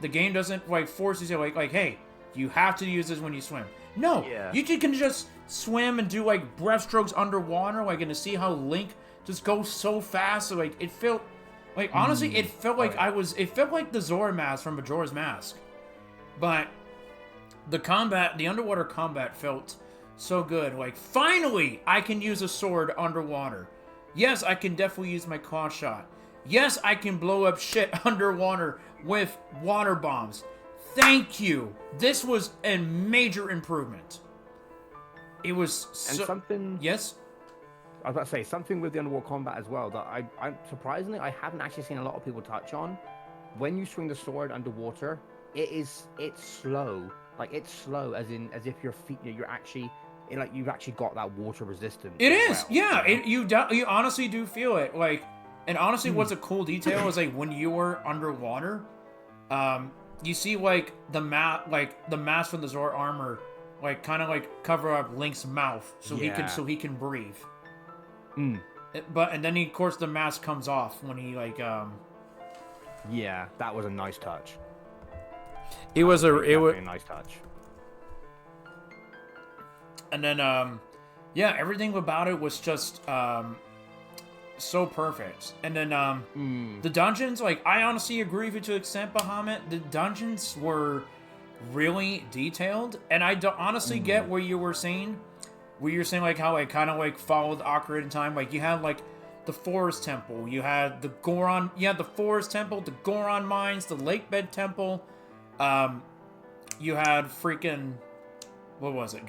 The game doesn't like force you to like, hey, you have to use this when you swim. No, you can just swim and do like breaststrokes underwater, like, and to see how Link just goes so fast. So like it felt like honestly, it felt like it felt like the Zora mask from Majora's Mask. But the underwater combat felt so good. Like finally, I can use a sword underwater. Yes, I can definitely use my claw shot. Yes, I can blow up shit underwater with water bombs. Thank you. This was a major improvement. It was something. Yes. I was about to say something with the underwater combat as well that I surprisingly I haven't actually seen a lot of people touch on. When you swing the sword underwater, it's slow. Like it's slow, as if your feet you've actually got that water resistance. It is, yeah. You honestly do feel it. Like, and honestly, what's a cool detail is like when you were underwater, you see like the mask from the Zora armor, like kind of like cover up Link's mouth so he can breathe. And then of course the mask comes off when he like Yeah, that was a nice touch. It was a nice touch. And then everything about it was just so perfect. And then the dungeons, like I honestly agree with you to an extent, Bahamut. The dungeons were really detailed, and I don't honestly get where you were saying like how I kind of like followed Ocarina of Time. Like you had like the Forest Temple, you had the Forest Temple, the Goron Mines, the Lakebed Temple, you had freaking what was it?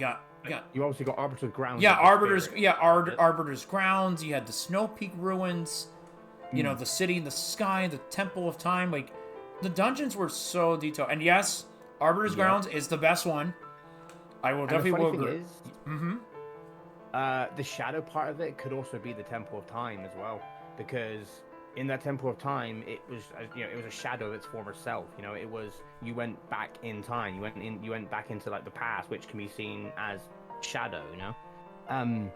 You obviously got Arbiter's Grounds. Yeah, Arbiter's Grounds. You had the Snow Peak Ruins. You know, the City in the Sky, the Temple of Time. Like, the dungeons were so detailed. And yes, Arbiter's Grounds is the best one. I will definitely agree. The shadow part of it could also be the Temple of Time as well, because in that Temple of Time, it was it was a shadow of its former self. It was, you went back in time. You went back into like the past, which can be seen as shadow. And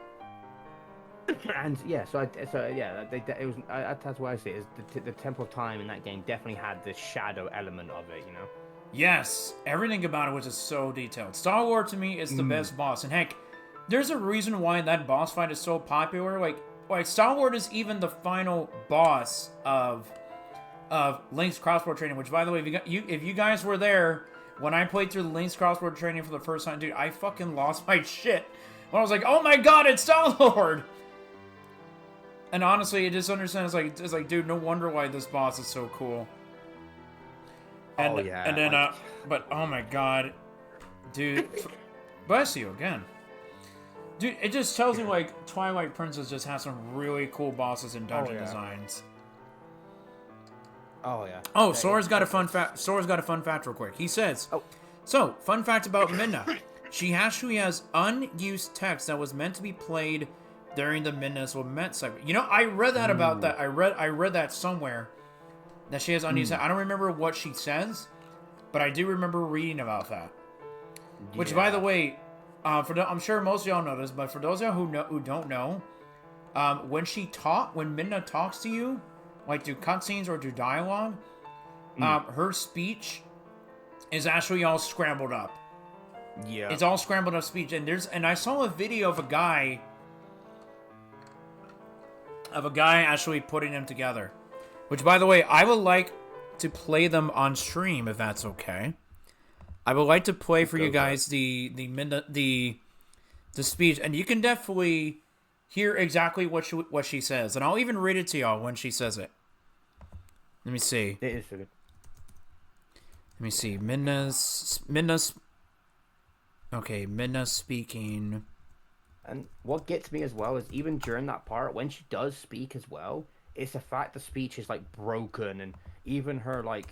yeah, it was. That's what I see. Is the Temple of Time in that game definitely had the shadow element of it. Yes, everything about it was just so detailed. Star Lord to me is the best boss, and heck, there's a reason why that boss fight is so popular. Like Star Lord is even the final boss of Link's crossword training. Which, by the way, if you guys were there when I played through Link's crossword training for the first time, dude, I fucking lost my shit when I was like, "Oh my god, it's Star Lord!" And honestly, I just understand. It's like, dude, no wonder why this boss is so cool. And, and then, but oh my god, dude, bless you again. Dude, it just tells me, like, Twilight Princess just has some really cool bosses and dungeon designs. Oh, yeah. Oh, Sora's got a fun fact. Sora's got a fun fact real quick. He says, so, fun fact about Midna. She actually has unused text that was meant to be played during the Midna's Lament segment. I read that about that. I read that somewhere. That she has unused text. I don't remember what she says, but I do remember reading about that. Yeah. Which, by the way... I'm sure most of y'all know this, but for those of y'all who don't know, when Midna talks to you, like through cutscenes or through dialogue, her speech is actually all scrambled up. Yeah, it's all scrambled up speech, and I saw a video of a guy actually putting them together. Which, by the way, I would like to play them on stream if that's okay. I would like to play for you guys the speech, and you can definitely hear exactly what she says, and I'll even read it to y'all when she says it. Let me see. It is good. Let me see. Midna's speaking. And what gets me as well is even during that part when she does speak as well, it's the fact the speech is like broken, and even her like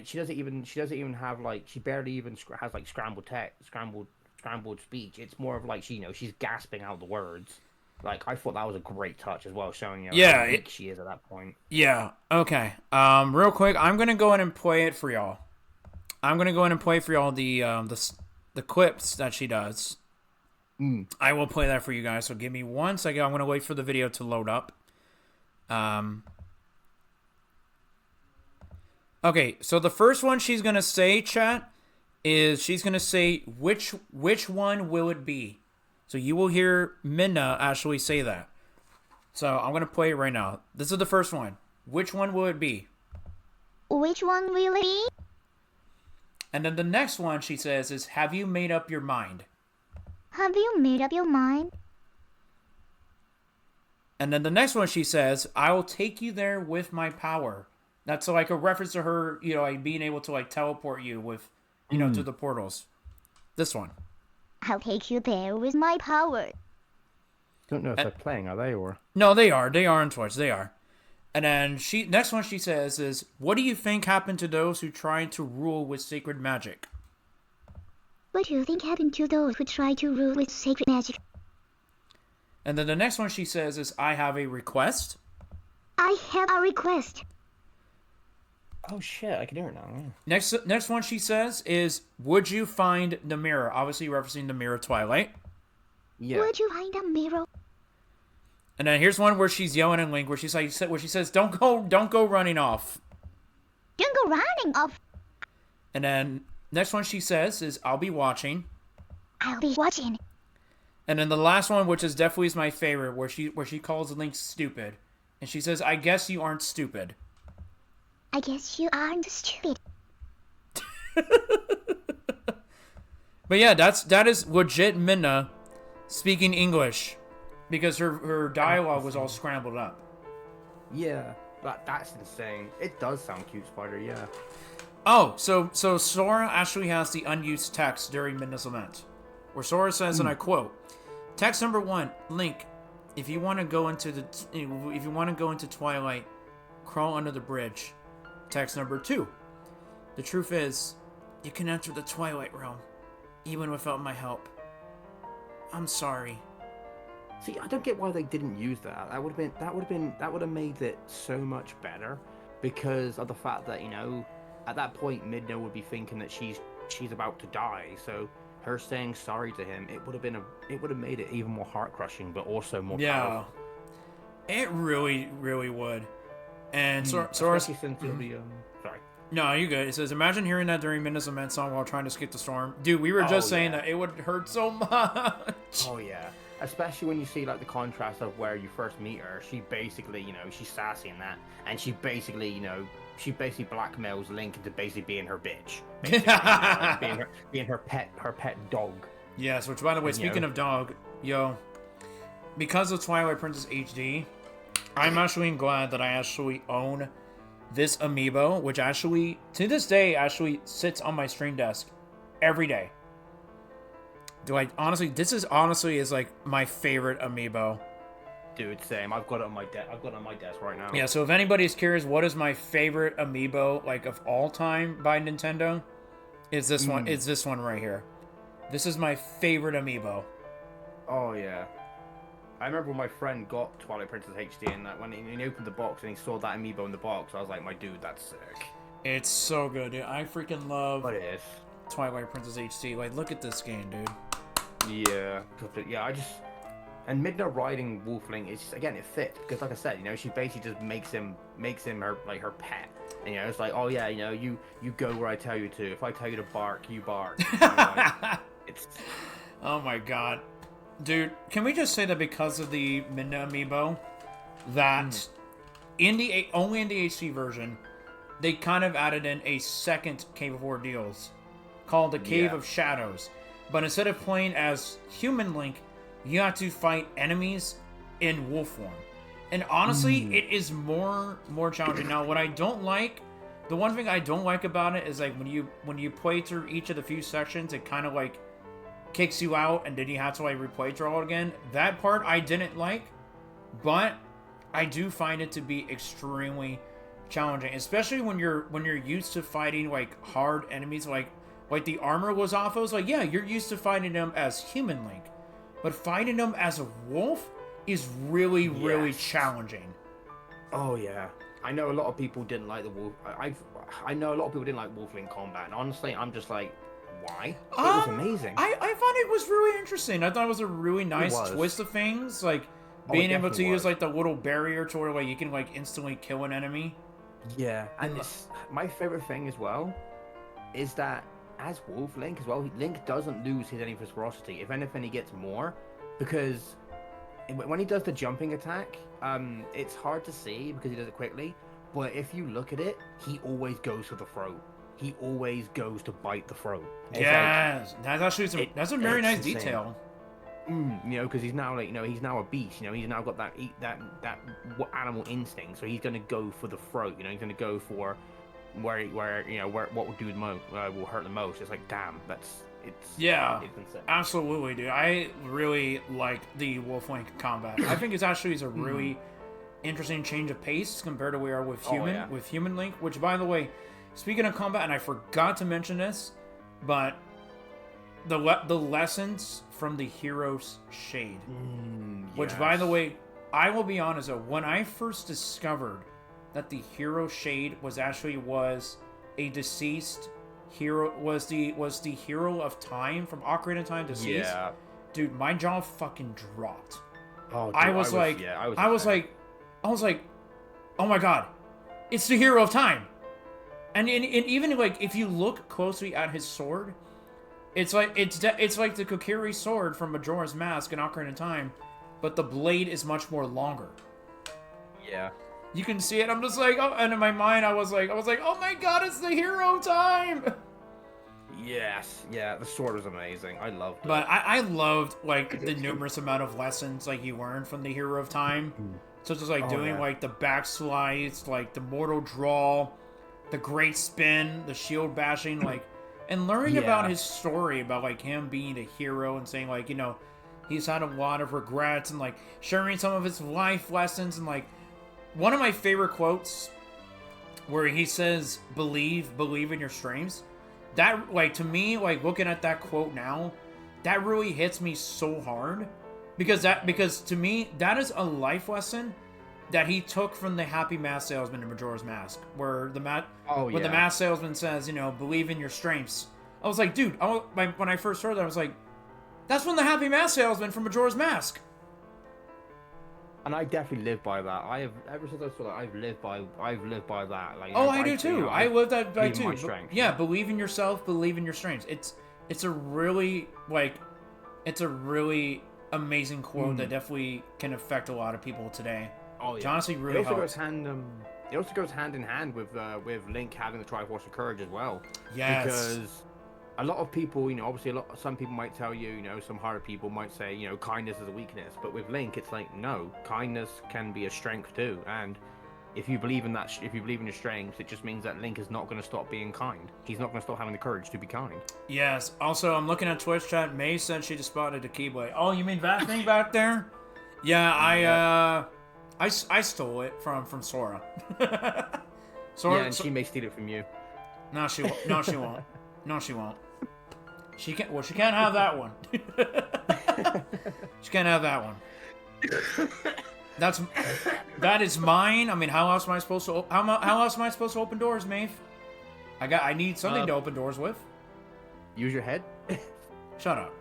she doesn't even have like, she barely even has like scrambled speech. It's more of like she's gasping out the words. Like, I thought that was a great touch as well, showing how weak she is at that point. Yeah. Okay. Real quick, I'm gonna go in and play it for y'all. The clips that she does. I will play that for you guys. So give me 1 second. I'm gonna wait for the video to load up. Okay, so the first one she's gonna say, chat, is she's gonna say which one will it be. So you will hear Midna actually say that. So I'm gonna play it right now. This is the first one. Which one will it be? Which one will it be? And then the next one she says is, have you made up your mind? Have you made up your mind? And then the next one she says, I will take you there with my power. That's like a reference to her, like being able to like teleport you with, to the portals. This one. I'll take you there with my power. Don't know if they're playing, are they, or? No, they are. They are on Twitch. They are. And then next one she says is, what do you think happened to those who tried to rule with sacred magic? What do you think happened to those who tried to rule with sacred magic? And then the next one she says is, I have a request. I have a request. Oh shit, I can hear it now. Yeah. Next one she says is, would you find the mirror? Obviously referencing the mirror Twilight. Yeah. Would you find a mirror? And then here's one where she's yelling at Link, where she says, don't go running off. Don't go running off. And then next one she says is, I'll be watching. I'll be watching. And then the last one, which is definitely my favorite, where she calls Link stupid. And she says, I guess you aren't stupid. I guess you aren't stupid. But yeah, that is legit Midna speaking English, because her dialogue was all scrambled up. Yeah, that's insane. It does sound cute, Spider. Yeah. Oh, so Sora actually has the unused text during Midna's Lament, where Sora says, and I quote, "Text number 1, Link, if you want to go into Twilight, crawl under the bridge." Text number 2, the truth is, you can enter the Twilight Realm, even without my help. I'm sorry. See, I don't get why they didn't use that. That would have made it so much better, because of the fact that, you know, at that point Midna would be thinking that she's about to die. So her saying sorry to him, it would have made it even more heart crushing, but also more powerful. It really, really would. And Sora, especially since it'll be sorry. No, you good. It says, imagine hearing that during Midna's lament song while trying to escape the storm. Dude, we were just saying that it would hurt so much. Oh yeah. Especially when you see like the contrast of where you first meet her. She basically, you know, she's sassy in that, and she basically, you know, blackmails Link into basically being her bitch, you know, being her pet dog. Yes, which by the way, speaking of dog, because of Twilight Princess HD, I'm actually glad that I actually own this amiibo, which actually to this day actually sits on my stream desk every day. This is like my favorite amiibo. Dude, same. I've got it on my desk right now. Yeah, so if anybody's curious what is my favorite amiibo like of all time by Nintendo, is this one. It's this one right here. This is my favorite amiibo. Oh yeah. I remember when my friend got Twilight Princess HD, and that when he opened the box and he saw that amiibo in the box, I was like, my dude, that's sick. It's so good, dude. I freaking love Twilight Princess HD. Like, look at this game, dude. Yeah, and Midna riding Wolfling is just, again, it fits because, like I said, you know, she basically just makes him her like her pet. And, you know, it's like, oh yeah, you know, you go where I tell you to. If I tell you to bark, you bark. You know, like, it's. Oh my god, dude! Can we just say that because of the Midna amiibo, that only in the HD version, they kind of added in a second Cave of Ordeals called the Cave of Shadows. But instead of playing as human Link, you have to fight enemies in wolf form. And honestly, it is more challenging. Now, what I don't like, the one thing I don't like about it is like when you play through each of the few sections, it kind of like kicks you out, and then you have to like replay through all again. That part I didn't like, but I do find it to be extremely challenging, especially when you're used to fighting like hard enemies like the armor was off. I was like, yeah, you're used to fighting them as human Link, but fighting them as a wolf is really, really challenging. Oh yeah, I know a lot of people didn't like the wolf. I know a lot of people didn't like Wolf Link combat, and honestly, I'm just like, why? It was amazing. I thought it was really interesting. I thought it was a really nice twist of things, like being able to use like the little barrier to where like you can like instantly kill an enemy. Yeah, and my favorite thing as well is that as Wolf Link as well, Link doesn't lose his any of his ferocity. If anything, he gets more, because when he does the jumping attack, it's hard to see because he does it quickly. But if you look at it, he always goes for the throat. He always goes to bite the throat. Yes, that's actually that's a very nice detail. You know, because he's now like, you know, he's now a beast. You know, he's now got that animal instinct. So he's gonna go for the throat. You know, he's gonna go for where you know what will do the most, will hurt the most. It's like, damn, it's insane. Absolutely, dude. I really like the Wolf Link combat. I think it's actually a really interesting change of pace compared to where we are with human Link. Which, by the way, speaking of combat, and I forgot to mention this, but the lessons from the hero's shade, which, by the way, I will be honest, when I first discovered that the hero shade was a deceased hero, was the hero of time from Ocarina of Time deceased. Yeah. Dude, my jaw fucking dropped. Oh, dude, I was like, oh my god, it's the hero of time. And even like if you look closely at his sword, it's like the Kokiri sword from Majora's Mask in Ocarina of Time, but the blade is much more longer. Yeah. You can see it. I'm just like, oh, and in my mind, I was like, oh my god, it's the hero of time. Yes, yeah, the sword was amazing. I loved it. But I loved like the numerous amount of lessons like you learned from the hero of time, such as like doing like the backslides, like the mortal draw, the great spin, the shield bashing, like, and learning about his story about like him being a hero and saying like, you know, he's had a lot of regrets and like sharing some of his life lessons. And like one of my favorite quotes where he says, believe in your streams. That, like, to me, like, looking at that quote now, that really hits me so hard because to me that is a life lesson that he took from the Happy Mask Salesman in Majora's Mask, where the mask salesman says, believe in your strengths. I was like, dude, when I first heard that, I was like, that's from the Happy Mask Salesman from Majora's Mask. And I definitely live by that. I have ever since I saw that, I've lived by that. Like, I do too. I live that by too. Yeah, believe in yourself, believe in your strengths. It's a really amazing quote that definitely can affect a lot of people today. Oh yeah. It honestly really helps. It also goes hand in hand with Link having the Triforce of Courage as well. Yes. Because a lot of people, obviously some people might tell you, some harder people might say, kindness is a weakness. But with Link, it's like, no, kindness can be a strength too. And if you believe in that, if you believe in your strengths, it just means that Link is not going to stop being kind. He's not going to stop having the courage to be kind. Yes. Also, I'm looking at Twitch chat. May said she just spotted a Keyblade. Oh, you mean that thing back there? Yeah, I stole it from Sora. Yeah, and she may steal it from you. No, she won't. No, she won't. No, she won't. She can't. Well, she can't have that one. She can't have that one. That is mine. I mean, how else am I supposed to? How else am I supposed to open doors, Maeve? I need something to open doors with. Use your head. Shut up.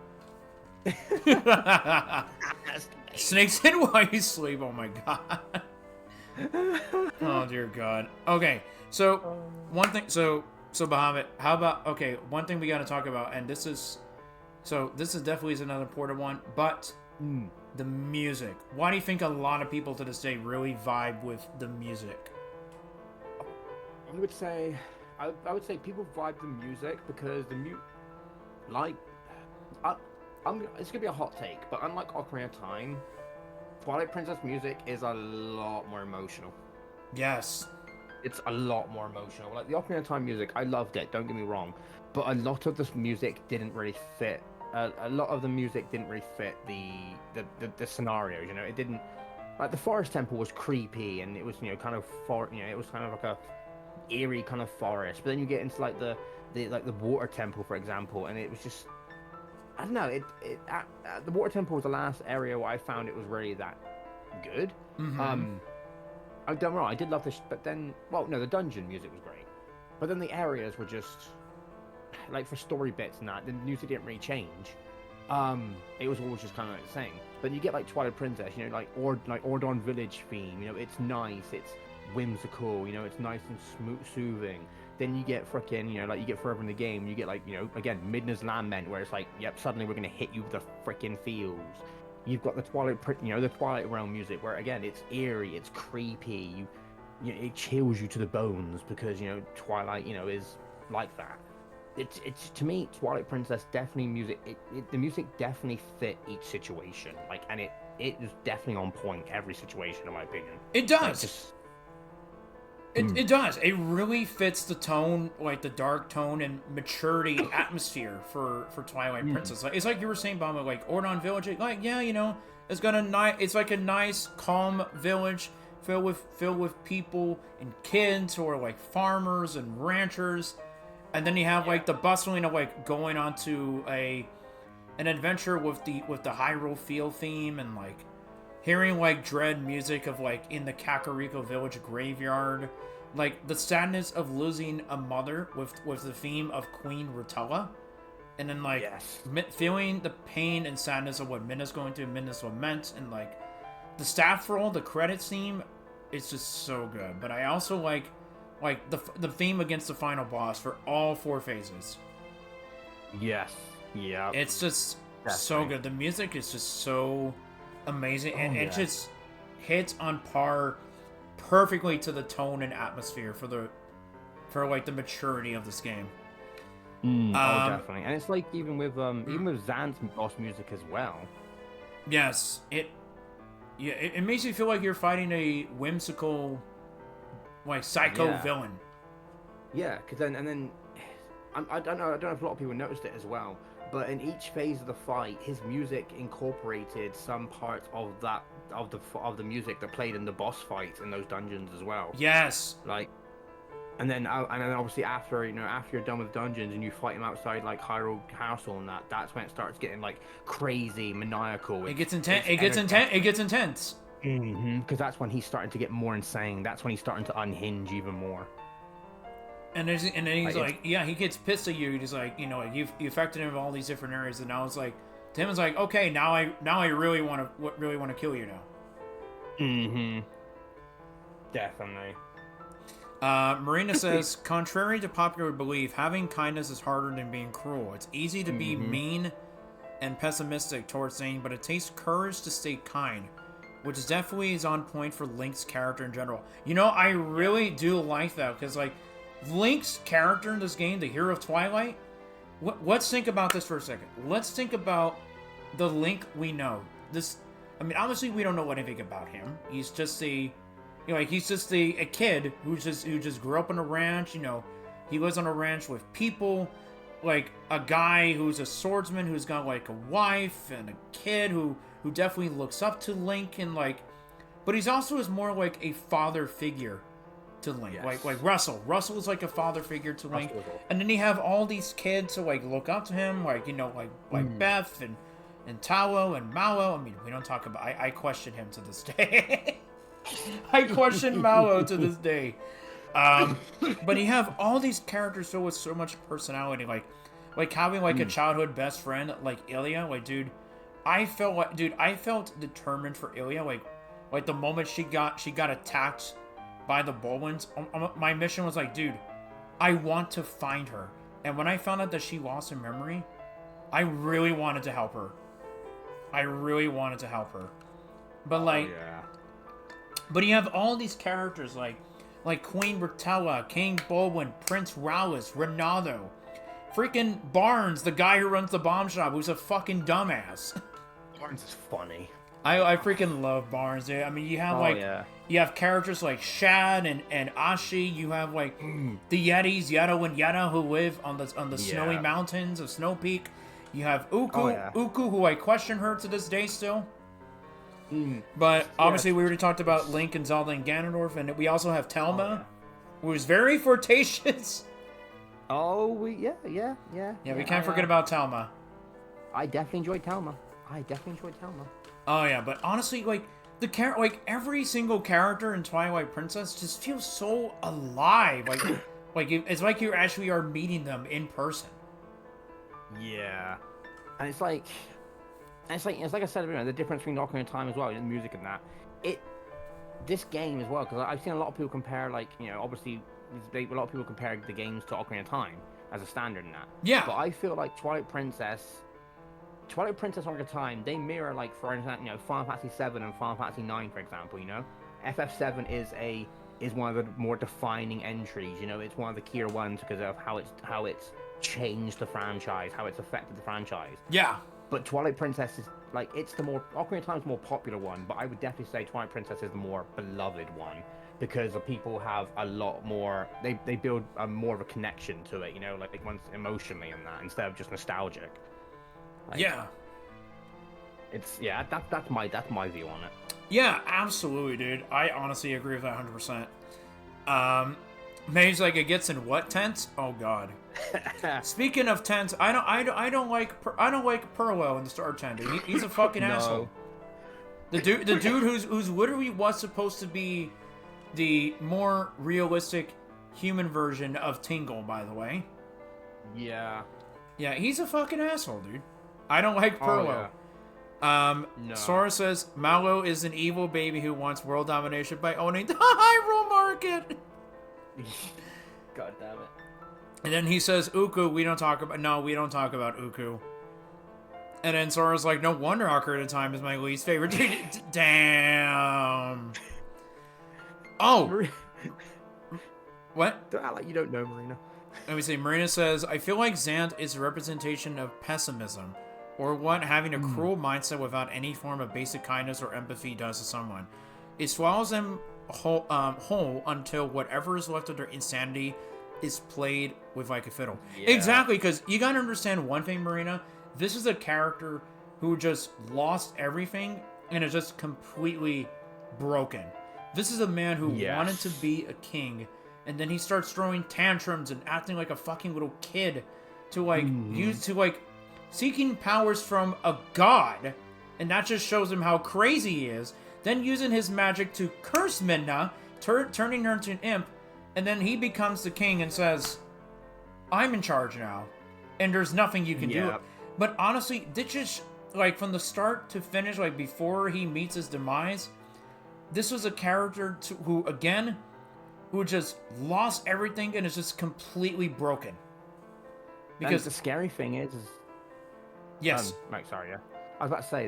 Snakes in while you sleep. Oh my god. Oh dear god. Okay, so one thing. So Bahamut, how about one thing we got to talk about, and this is definitely another important one, but the music. Why do you think a lot of people to this day really vibe with the music? I would say people vibe the music because it's gonna be a hot take, but unlike Ocarina of Time, Twilight Princess music is a lot more emotional. Yes. It's a lot more emotional. Like the Ocarina of Time music, I loved it, don't get me wrong, but a lot of this music didn't really fit. A lot of the music didn't really fit the scenarios. It didn't. Like the forest temple was creepy, and it was kind of it was kind of like a eerie kind of forest. But then you get into like the water temple, for example, and it was just. I don't know. The water temple was the last area where I found it was really that good. Mm-hmm. I don't know. I did love this, but then, the dungeon music was great, but then the areas were just like for story bits and that. The music didn't really change. It was always just kind of like the same. But you get like Twilight Princess, like Ordon Village theme. It's nice. It's whimsical. It's nice and soothing. Then you get frickin', like you get further in the game, you get like, again, Midna's Lament, where it's like, yep, suddenly we're gonna hit you with the frickin' fields. You've got the the Twilight Realm music, where again, it's eerie, it's creepy, it chills you to the bones because Twilight, is like that. It's to me, Twilight Princess definitely the music definitely fit each situation, like, and it is definitely on point every situation, in my opinion. It does. It does. It really fits the tone, like the dark tone and maturity atmosphere for Twilight Princess. Like, it's like you were saying, Bama, like Ordon Village. Like, yeah, it's it's like a nice, calm village filled with people and kids who are like farmers and ranchers, and then you have like the bustling of like going onto an adventure with the Hyrule Field theme and like. Hearing like dread music of like in the Kakariko Village graveyard, like the sadness of losing a mother with the theme of Queen Rotella, and then like feeling the pain and sadness of what Midna's going through, Midna's lament, and like the staff roll, the credits theme, it's just so good. But I also like the theme against the final boss for all 4 phases. Yes. Yeah. It's just so good. The music is just so amazing, and it just hits on par perfectly to the tone and atmosphere for like the maturity of this game. Definitely, and it's like even with Zan's boss music as well. Yes, it makes you feel like you're fighting a whimsical, like psycho villain. Yeah, because then I don't know if a lot of people noticed it as well. But in each phase of the fight, his music incorporated some parts of the music that played in the boss fights in those dungeons as well. Yes. Like And then obviously after you're done with dungeons and you fight him outside like Hyrule Castle and that's when it starts getting like crazy maniacal. It gets intense. It gets intense. It gets intense. Because that's when he's starting to get more insane. That's when he's starting to unhinge even more. And then he's like, yeah, he gets pissed at you. He's like, like you affected him in all these different areas, and now it's like, Tim is like, okay, now I really want to kill you now. Definitely. Marina says, contrary to popular belief, having kindness is harder than being cruel. It's easy to be mean and pessimistic towards things, but it takes courage to stay kind, which is definitely on point for Link's character in general. I really do like that, because like Link's character in this game, the hero of Twilight, let's think about this for a second. Let's think about the Link we know. Obviously we don't know anything about him. He's just he's just a kid who just grew up on a ranch. He lives on a ranch with people, like a guy who's a swordsman who's got like a wife and a kid who definitely looks up to Link, and but he's also is more like a father figure to Link. Yes. Like Russell. Russell is like a father figure to Link, and then you have all these kids who like look up to him, like Beth and Tao and Mallow. We don't talk about. I question him to this day. I question Mallow to this day. But you have all these characters with so much personality, like having like a childhood best friend like Ilya. Like, dude, I felt determined for Ilya. Like the moment she got attacked by the Bolwins, my mission was like, dude, I want to find her. And when I found out that she lost her memory, I really wanted to help her. But But you have all these characters like Queen Bertella, King Bolwin, Prince Rowlis, Renato, freaking Barnes, the guy who runs the bomb shop, who's a fucking dumbass. Barnes is funny. I freaking love Barnes, dude. You have you have characters like Shad and Ashi. You have like the Yetis, Yeto and Yetta, who live on the snowy mountains of Snow Peak. You have Uku, who I question her to this day still. But obviously we already talked about Link and Zelda and Ganondorf, and we also have Telma, who's very flirtatious. We can't forget about Telma. I definitely enjoyed Telma. Oh yeah, but honestly, like every single character in Twilight Princess just feels so alive. It's like you actually are meeting them in person. Yeah, and it's like I said, the difference between Ocarina of Time as well, and music and that. This game as well, because I've seen a lot of people compare, obviously, a lot of people compare the games to Ocarina of Time as a standard and that. Yeah. But I feel like Twilight Princess, Ocarina of Time, they mirror, for example, Final Fantasy 7 and Final Fantasy 9, for example. FF7 is one of the more defining entries. It's one of the key ones because of how it's changed the franchise, how it's affected the franchise. Yeah. But Twilight Princess is Ocarina of Time is the more popular one, but I would definitely say Twilight Princess is the more beloved one because the people have a lot more. They build more of a connection to it, once emotionally and that instead of just nostalgic. That's my view on it. Yeah, absolutely, dude. I honestly agree with that 100%. May's like, it gets in what tense? Oh god. Speaking of tense, I don't like Perlo in the Star tent. He's a fucking asshole. The dude who's literally was supposed to be the more realistic human version of Tingle, by the way. Yeah. Yeah, he's a fucking asshole, dude. I don't like Perlo. No. Sora says Mallow is an evil baby who wants world domination by owning the Hyrule Market. God damn it. And then he says, Uku, we don't talk about Uku. And then Sora's like, no wonder Ocarina of Time is my least favorite. Damn. Oh. What? Don't act like you don't know, Marina. Let me see. Marina says, I feel like Zant is a representation of pessimism, or what having a cruel mindset without any form of basic kindness or empathy does to someone. It swallows them whole until whatever is left of their insanity is played with like a fiddle. Yeah. Exactly, because you gotta understand one thing, Marina. This is a character who just lost everything and is just completely broken. This is a man who wanted to be a king and then he starts throwing tantrums and acting like a fucking little kid to like seeking powers from a god, and that just shows him how crazy he is. Then using his magic to curse Midna, turning her into an imp, and then he becomes the king and says, I'm in charge now, and there's nothing you can do. But honestly, this just, like, from the start to finish, like, before he meets his demise, this was a character who just lost everything and is just completely broken. Because the scary thing is yes. Mike, sorry, yeah. I was about to say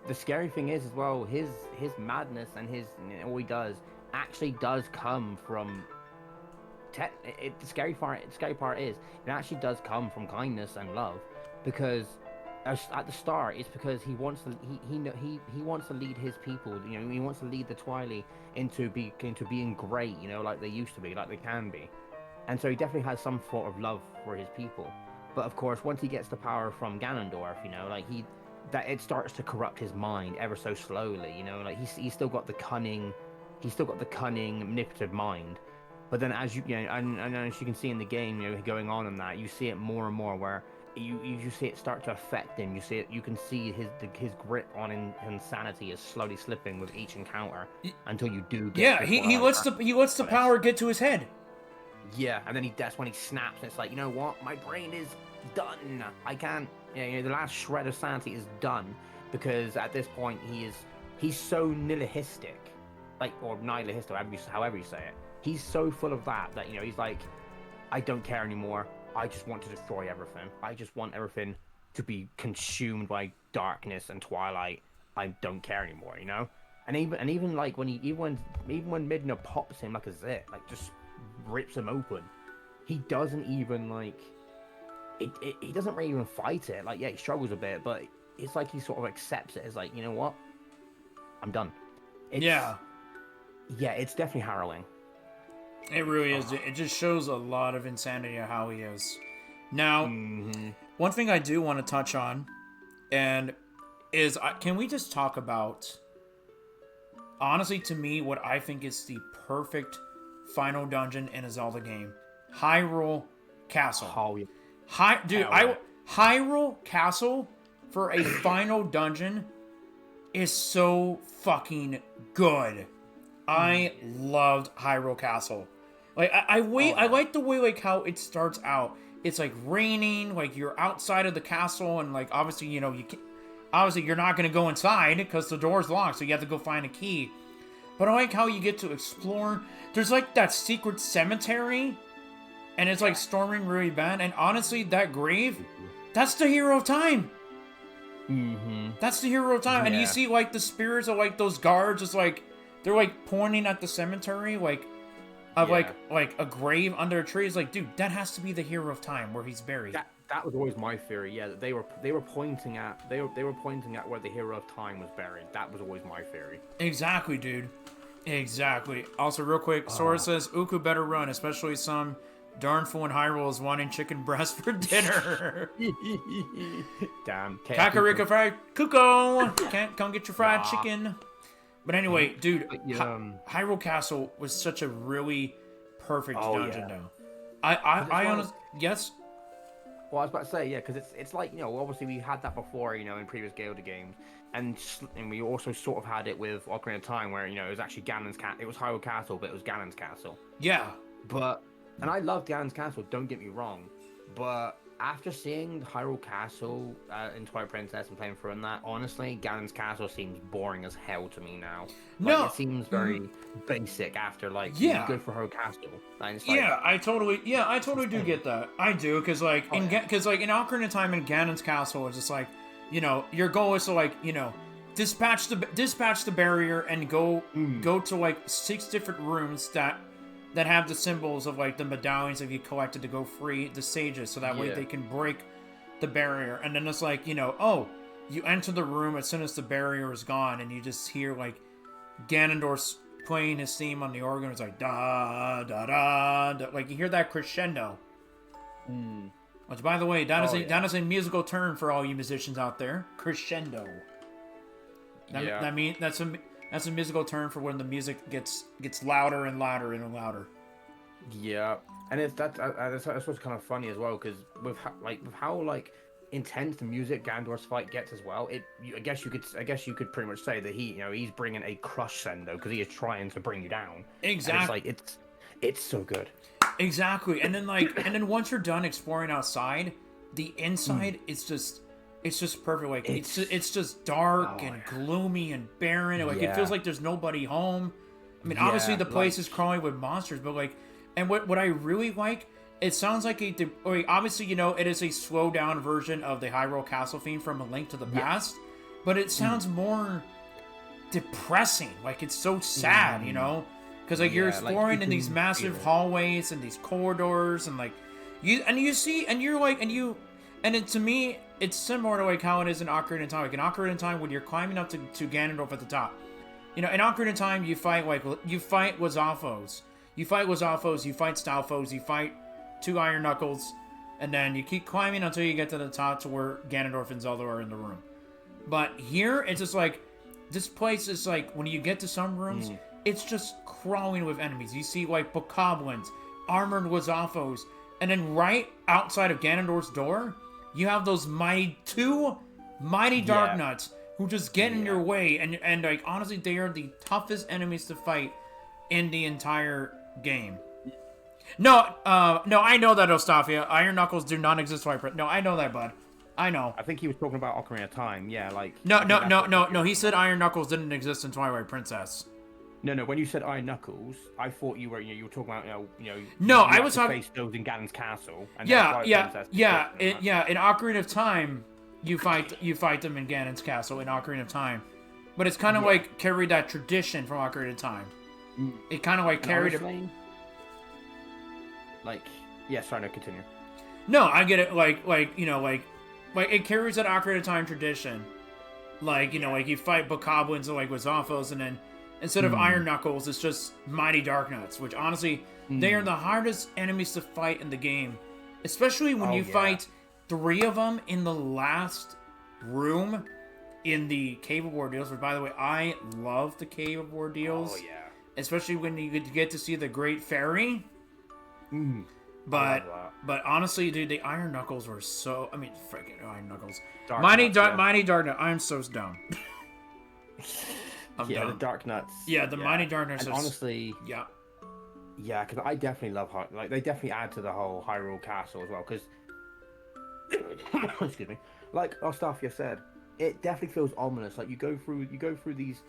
the scary thing is as well, his madness and his all he does actually does come from. The scary part is it actually does come from kindness and love, because at the start it's because he wants to lead his people. You know, he wants to lead the Twilight into being great. You know, like they used to be, like they can be, and so he definitely has some sort of love for his people. But of course, once he gets the power from Ganondorf, you know, like it starts to corrupt his mind ever so slowly. You know, like he's still got the cunning, manipulative mind. But then, as you know, and as you can see in the game, you know, going on in that, you see it more and more where you see it start to affect him. You can see his grip on insanity is slowly slipping with each encounter until you do get. Yeah, he lets the power get to his head. Yeah, and then that's when he snaps. And it's like, you know what? My brain is done. I can't. You know, the last shred of sanity is done, because at this point he's so nihilistic, or nihilistic, however you say it. He's so full of that, you know, he's like, I don't care anymore. I just want to destroy everything. I just want everything to be consumed by darkness and twilight. I don't care anymore, you know. And even like when Midna pops him like a zit, like just rips him open, he doesn't even like. He doesn't really even fight it. Like, yeah, he struggles a bit, but it's like he sort of accepts it as like, you know what, I'm done. Yeah, it's definitely harrowing. It really is. It just shows a lot of insanity of how he is. Now, one thing I do want to touch on, and is, can we just talk about, honestly, to me, what I think is the perfect final dungeon in a Zelda game, Hyrule Castle. Oh, yeah. Hyrule Castle for a final dungeon is so fucking good. I loved Hyrule Castle. Like I like the way like how it starts out. It's like raining, like you're outside of the castle, and like obviously, you know, you're not gonna go inside because the door's locked, so you have to go find a key. But I like how you get to explore. There's like that secret cemetery, and it's like storming really bad. And honestly, that grave, that's the hero of time. That's the hero of time. Yeah. And you see like the spirits of like those guards, it's like they're like pointing at the cemetery, like of like a grave under a tree. It's like, dude, that has to be the hero of time where he's buried. That was always my theory. Yeah, that they were pointing at where the hero of time was buried. That was always my theory. Exactly, dude. Exactly. Also, real quick, Sora says Uku better run, especially some darn fool in Hyrule is wanting chicken breast for dinner. Damn. Kakarika fried Kuko. Can't come get your fried chicken. But anyway, dude, Hyrule Castle was such a really perfect dungeon now. I honestly, yes? Well, I was about to say, yeah, because it's like, you know, obviously we had that before, you know, in previous Zelda games, and we also sort of had it with Ocarina of Time, where, you know, it was actually it was Hyrule Castle, but it was Ganon's castle. Yeah. And I love Ganon's castle, don't get me wrong, but after seeing Hyrule Castle in Twilight Princess and playing through in that, honestly, Ganon's castle seems boring as hell to me now. It seems very basic after being good for Hyrule Castle. I totally do get that. I do, because in Ocarina of Time and Ganon's castle, it's just like, you know, your goal is to like, you know, dispatch the barrier and go to like 6 different rooms that have the symbols of like the medallions that you collected to go free the sages, so that way they can break the barrier. And then it's like, you know, you enter the room as soon as the barrier is gone, and you just hear like Ganondorf playing his theme on the organ. It's like da da da, da. Like you hear that crescendo. Which, by the way, that is a musical term for all you musicians out there. Crescendo. That means that's a musical term for when the music gets louder and louder and louder. Yeah, and that's what's kind of funny as well, because with how intense the music Gandorf's fight gets as well. I guess you could pretty much say that he's bringing a crush sendo because he is trying to bring you down. Exactly. And it's so good. Exactly. And then once you're done exploring outside, the inside is just perfect. Like it's just dark and gloomy and barren. And, it feels like there's nobody home. I mean, obviously the place is crawling with monsters, but and what I really like, it sounds like obviously it is a slow down version of the Hyrule Castle theme from A Link to the Past, but it sounds more depressing. Like it's so sad, because you're exploring in these massive hallways and these corridors, and to me it's similar to how it is in Ocarina of Time. Like in Ocarina of Time, when you're climbing up to Ganondorf at the top, in Ocarina of Time you fight Wazafos, you fight Stalfos, you fight 2 Iron Knuckles, and then you keep climbing until you get to the top to where Ganondorf and Zelda are in the room. But here, it's just this place is when you get to some rooms, it's just crawling with enemies. You see bokoblins, armored Wazafos, and then right outside of Ganondorf's door, you have those two mighty Dark Nuts who just get in your way, and honestly, they are the toughest enemies to fight in the entire game. No, I know that, Ostafia. Iron Knuckles do not exist, No, I know that, bud. I know. I think he was talking about Ocarina of Time. Yeah, No. He said Iron Knuckles didn't exist in Twilight Princess. No. When you said Iron Knuckles, I thought you were talking about No, I was talking. Face those in Ganon's castle. And In Ocarina of Time, you fight them in Ganon's castle in Ocarina of Time, but it's kind of carried that tradition from Ocarina of Time. It kind of carried it. Sorry, no, continue. No, I get it. It carries that Ocarina of Time tradition. You fight bokoblins and Wazafos, and then instead of Iron Knuckles, it's just mighty Dark Nuts, which honestly, they are the hardest enemies to fight in the game. Especially when you fight 3 of them in the last room in the Cave of Ordeals, which, by the way, I love the Cave of Ordeals. Oh, yeah. Especially when you get to see the Great Fairy. But honestly, dude, the Iron Knuckles were so... I mean, freaking Iron Knuckles. Mighty Dark Nuts. I'm so dumb. I'm dumb. The Dark Nuts. Yeah, the Mighty Dark Nuts. And honestly... Yeah. Yeah, because I definitely love... they definitely add to the whole Hyrule Castle as well, because... Excuse me. Like Ostafia said, it definitely feels ominous. You go through these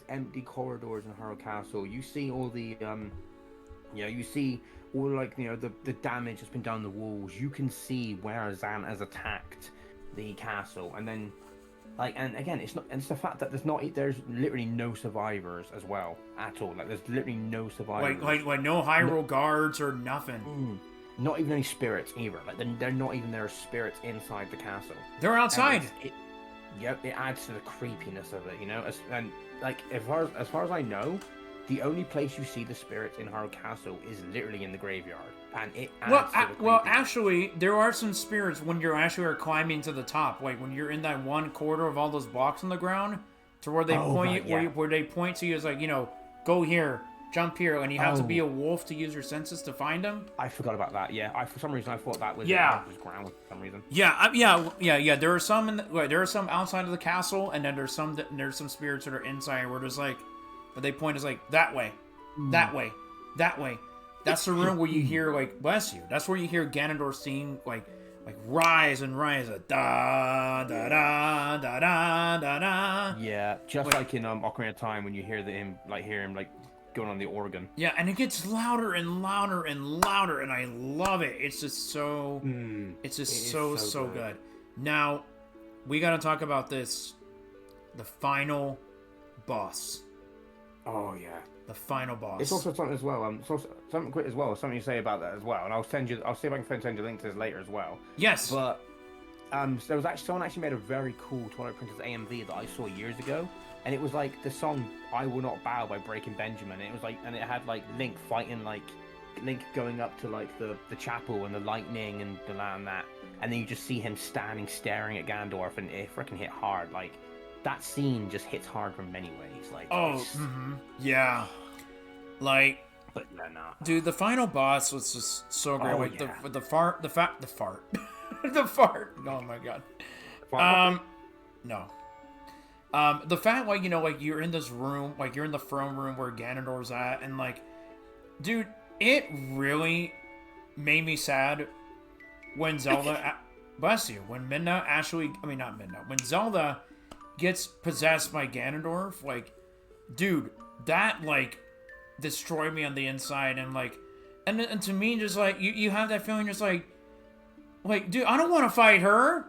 empty corridors in Hyrule Castle. You see all the you see all the damage that's been done on the walls. You can see where Zan has attacked the castle, and then and again, it's the fact that there's literally no survivors as well at all. There's literally no survivors. No Hyrule guards or nothing. Not even any spirits either. They're not even there as spirits inside the castle. They're outside. It adds to the creepiness of it, And as far as I know, the only place you see the spirits in Hyrule Castle is literally in the graveyard, and it adds to the creepiness. Actually, there are some spirits when you're actually climbing to the top, when you're in that one corridor of all those blocks on the ground, to where they where they point to you as go here. Jump here, and you have to be a wolf to use your senses to find them. I forgot about that. Yeah, for some reason I thought that was ground for some reason. Yeah. There are some there are some outside of the castle, and then there's some spirits that are inside where there's but they point that way, that way, that way. That's the room where you hear bless you. That's where you hear Ganondorf sing rise and rise, da da da da da da da. Yeah, just like in Ocarina of Time when you hear him going on the organ. Yeah, and it gets louder and louder and louder, and I love it. It's just so so good. Now, we got to talk about this. The final boss. Oh yeah, the final boss. It's also something as well. Something quick as well. Something you say about that as well, and I'll see if I can send you a link to this later as well. Yes. But there was someone actually made a very cool Twilight Princess AMV that I saw years ago. And it was the song "I Will Not Bow" by Breaking Benjamin. And it was and it had Link fighting Link going up to the chapel and the lightning and the land that, and then you just see him standing staring at Ganondorf, and it freaking hit hard. That scene just hits hard from many ways. Yeah, but But yeah, nah. Dude, the final boss was just so great. Oh, like yeah. the fart, the fart, the fart. Oh my god. No. The fact, like, you know, like, you're in this room, like, you're in the throne room where Ganondorf's at, and, like, dude, it really made me sad when Zelda, bless you, when Midna actually, I mean, not Midna, when Zelda gets possessed by Ganondorf, like, dude, that, like, destroyed me on the inside, and, like, and to me, just, like, you have that feeling, just, like, dude, I don't want to fight her,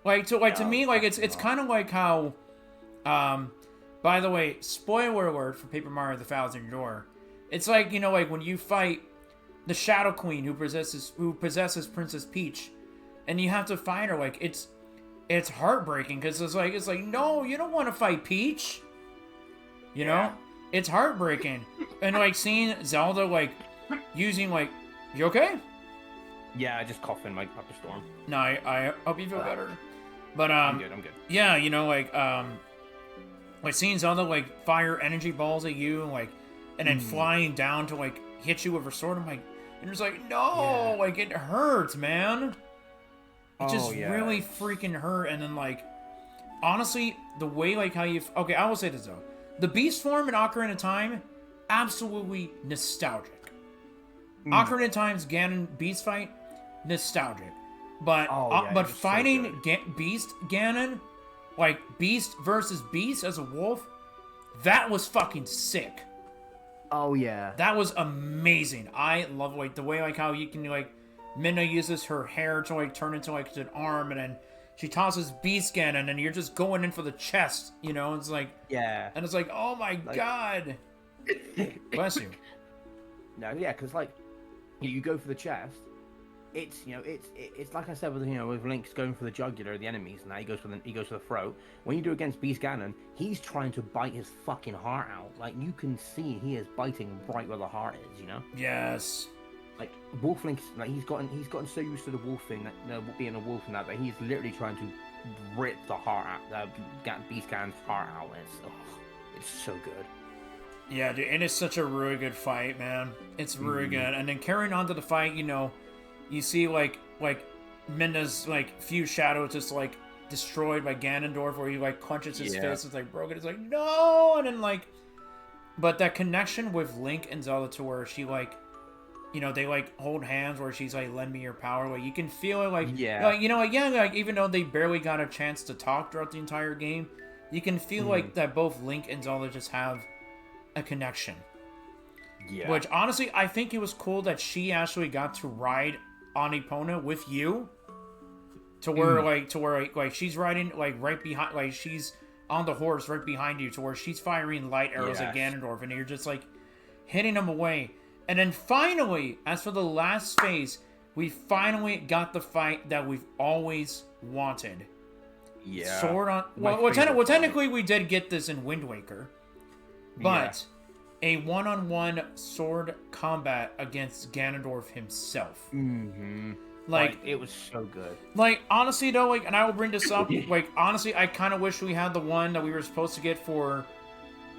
to me, like, it's kind of like how, by the way, spoiler alert for Paper Mario The Thousand Door. It's like, you know, like when you fight the Shadow Queen who possesses Princess Peach, and you have to fight her, like, it's heartbreaking, because it's like, no, you don't want to fight Peach. You know? It's heartbreaking. And, like, seeing Zelda, like, using, like, you okay? Yeah, just coughing like up a storm. No, I hope you feel better. But, I'm good. yeah, you know, like seeing Zelda, like, fire energy balls at you, like, and then flying down to, like, hit you with her sword, I'm like, and it's like, no, like, it hurts, man. It just really freaking hurt, and then, like, honestly, the way, like, how you, okay, I will say this, though. The Beast form in Ocarina of Time, absolutely nostalgic. Ocarina of Time's Ganon Beast fight, nostalgic. But, but fighting Beast Ganon, like, Beast versus Beast as a wolf, that was fucking sick. Oh, yeah. That was amazing. I love, like, the way, like, how you can, like, Midna uses her hair to, like, turn into, like, an arm, and then she tosses Beast Ganon, and you're just going in for the chest, you know? It's like... Yeah. And it's like, oh my god! Bless you. No, yeah, because, like, you go for the chest, it's, you know, it's like I said with, you know, with Link's going for the jugular of the enemies, and now he goes for the throat. When you do against Beast Ganon, he's trying to bite his fucking heart out. Like, you can see he is biting right where the heart is, you know? Yes. Like, Wolf Link's, like, he's gotten so used to the wolf thing, that, you know, being a wolf and that he's literally trying to rip the heart out, Beast Ganon's heart out. It's so good. Yeah, dude, and it's such a really good fight, man. It's really good. And then carrying on to the fight, you know, you see, like Midna's, like, few shadows just, like, destroyed by Ganondorf, where he, like, clenches his fist, it's, like, broken, it's like, no! And then, like, but that connection with Link and Zelda, to where she, like, you know, they, like, hold hands, where she's like, lend me your power, like, you can feel it, like, like, you know, like, yeah, like, even though they barely got a chance to talk throughout the entire game, you can feel, like, that both Link and Zelda just have a connection. Yeah. Which, honestly, I think it was cool that she actually got to ride on Epona with you, to where, like, she's riding, like, right behind, like, she's on the horse right behind you, to where she's firing light arrows at Ganondorf, and you're just, like, hitting them away. And then finally, as for the last phase, we finally got the fight that we've always wanted. Yeah. Sword on... Well, technically, we did get this in Wind Waker. But a one-on-one sword combat against Ganondorf himself. Mm-hmm. Like, it was so good. Like, honestly, though, like, and I will bring this up, like, honestly, I kind of wish we had the one that we were supposed to get for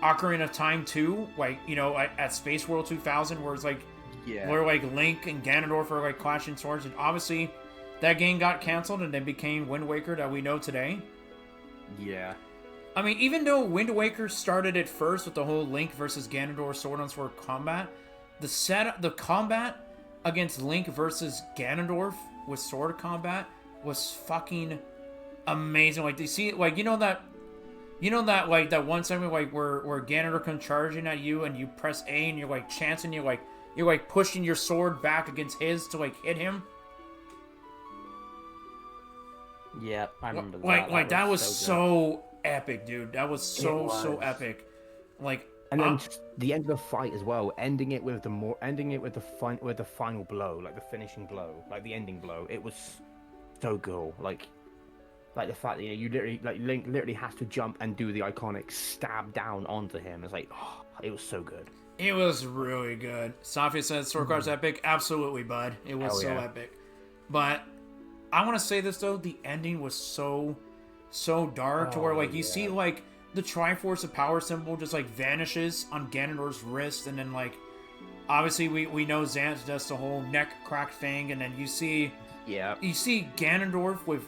Ocarina of Time 2, like, you know, at Space World 2000, where it's, like, where, like, Link and Ganondorf are, like, clashing swords, and obviously, that game got canceled, and then became Wind Waker that we know today. Yeah. I mean, even though Wind Waker started it first with the whole Link versus Ganondorf sword-on-sword combat, the combat against Link versus Ganondorf with sword combat was fucking amazing. Like, they see, like, you know that, like, that one segment, like, where Ganondorf comes charging at you, and you press A, and you're, like, chancing, you're, like, pushing your sword back against his to, like, hit him? Yeah, I remember that. Like, that was so epic, dude. That was so epic. Like, and then the end of the fight as well, ending it with the final blow, like the finishing blow, like the ending blow. It was so cool. Like the fact that, you know, you literally, like, Link literally has to jump and do the iconic stab down onto him. It's like, oh, it was so good. It was really good. Safia says Sword Card's epic. Absolutely, bud. It was epic. But I want to say this, though, the ending was so dark, to where, like, you see, like, the Triforce of Power symbol just, like, vanishes on Ganondorf's wrist, and then, like, obviously we know Xant does the whole neck crack thing, and then you see Ganondorf with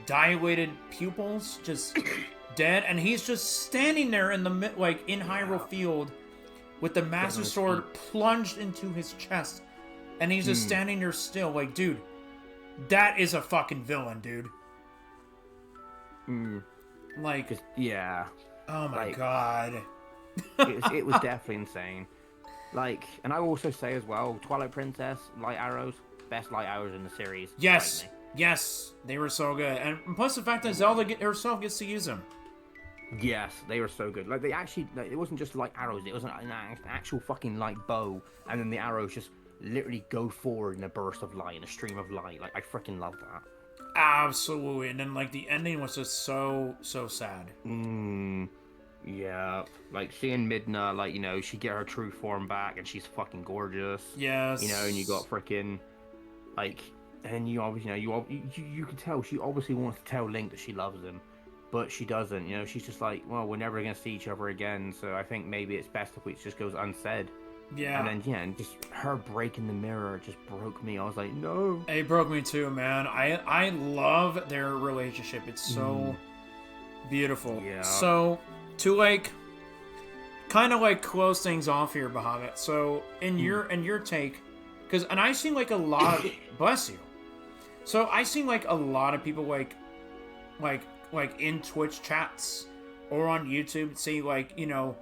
dilated pupils, just dead, and he's just standing there in the in Hyrule Field with the Master Sword plunged into his chest, and he's just standing there still. Like, dude, that is a fucking villain, dude. Like, yeah. Oh my god. it was definitely insane. Like, and I also say as well, Twilight Princess, light arrows, best light arrows in the series. Yes, yes, they were so good, and plus the fact that Zelda herself gets to use them. Yes, they were so good. Like, they actually, like, it wasn't just light arrows; it was an actual fucking light bow, and then the arrows just literally go forward in a burst of light, in a stream of light. Like, I freaking love that. Absolutely, and then like the ending was just so sad. Yeah, like seeing Midna, like, you know, she get her true form back, and she's fucking gorgeous. Yes. You know, and you got freaking, like, and you obviously, you know, you can tell she obviously wants to tell Link that she loves him, but she doesn't. You know, she's just like, well, we're never gonna see each other again, so I think maybe it's best if it just goes unsaid. Yeah. And then and just her breaking the mirror just broke me. I was like, no. It broke me too, man. I love their relationship. It's so beautiful. Yeah. So to like kind of like close things off here, Bahamut. So in your take, and I seen like a lot of bless you. So I seen like a lot of people like in Twitch chats or on YouTube say like, you know,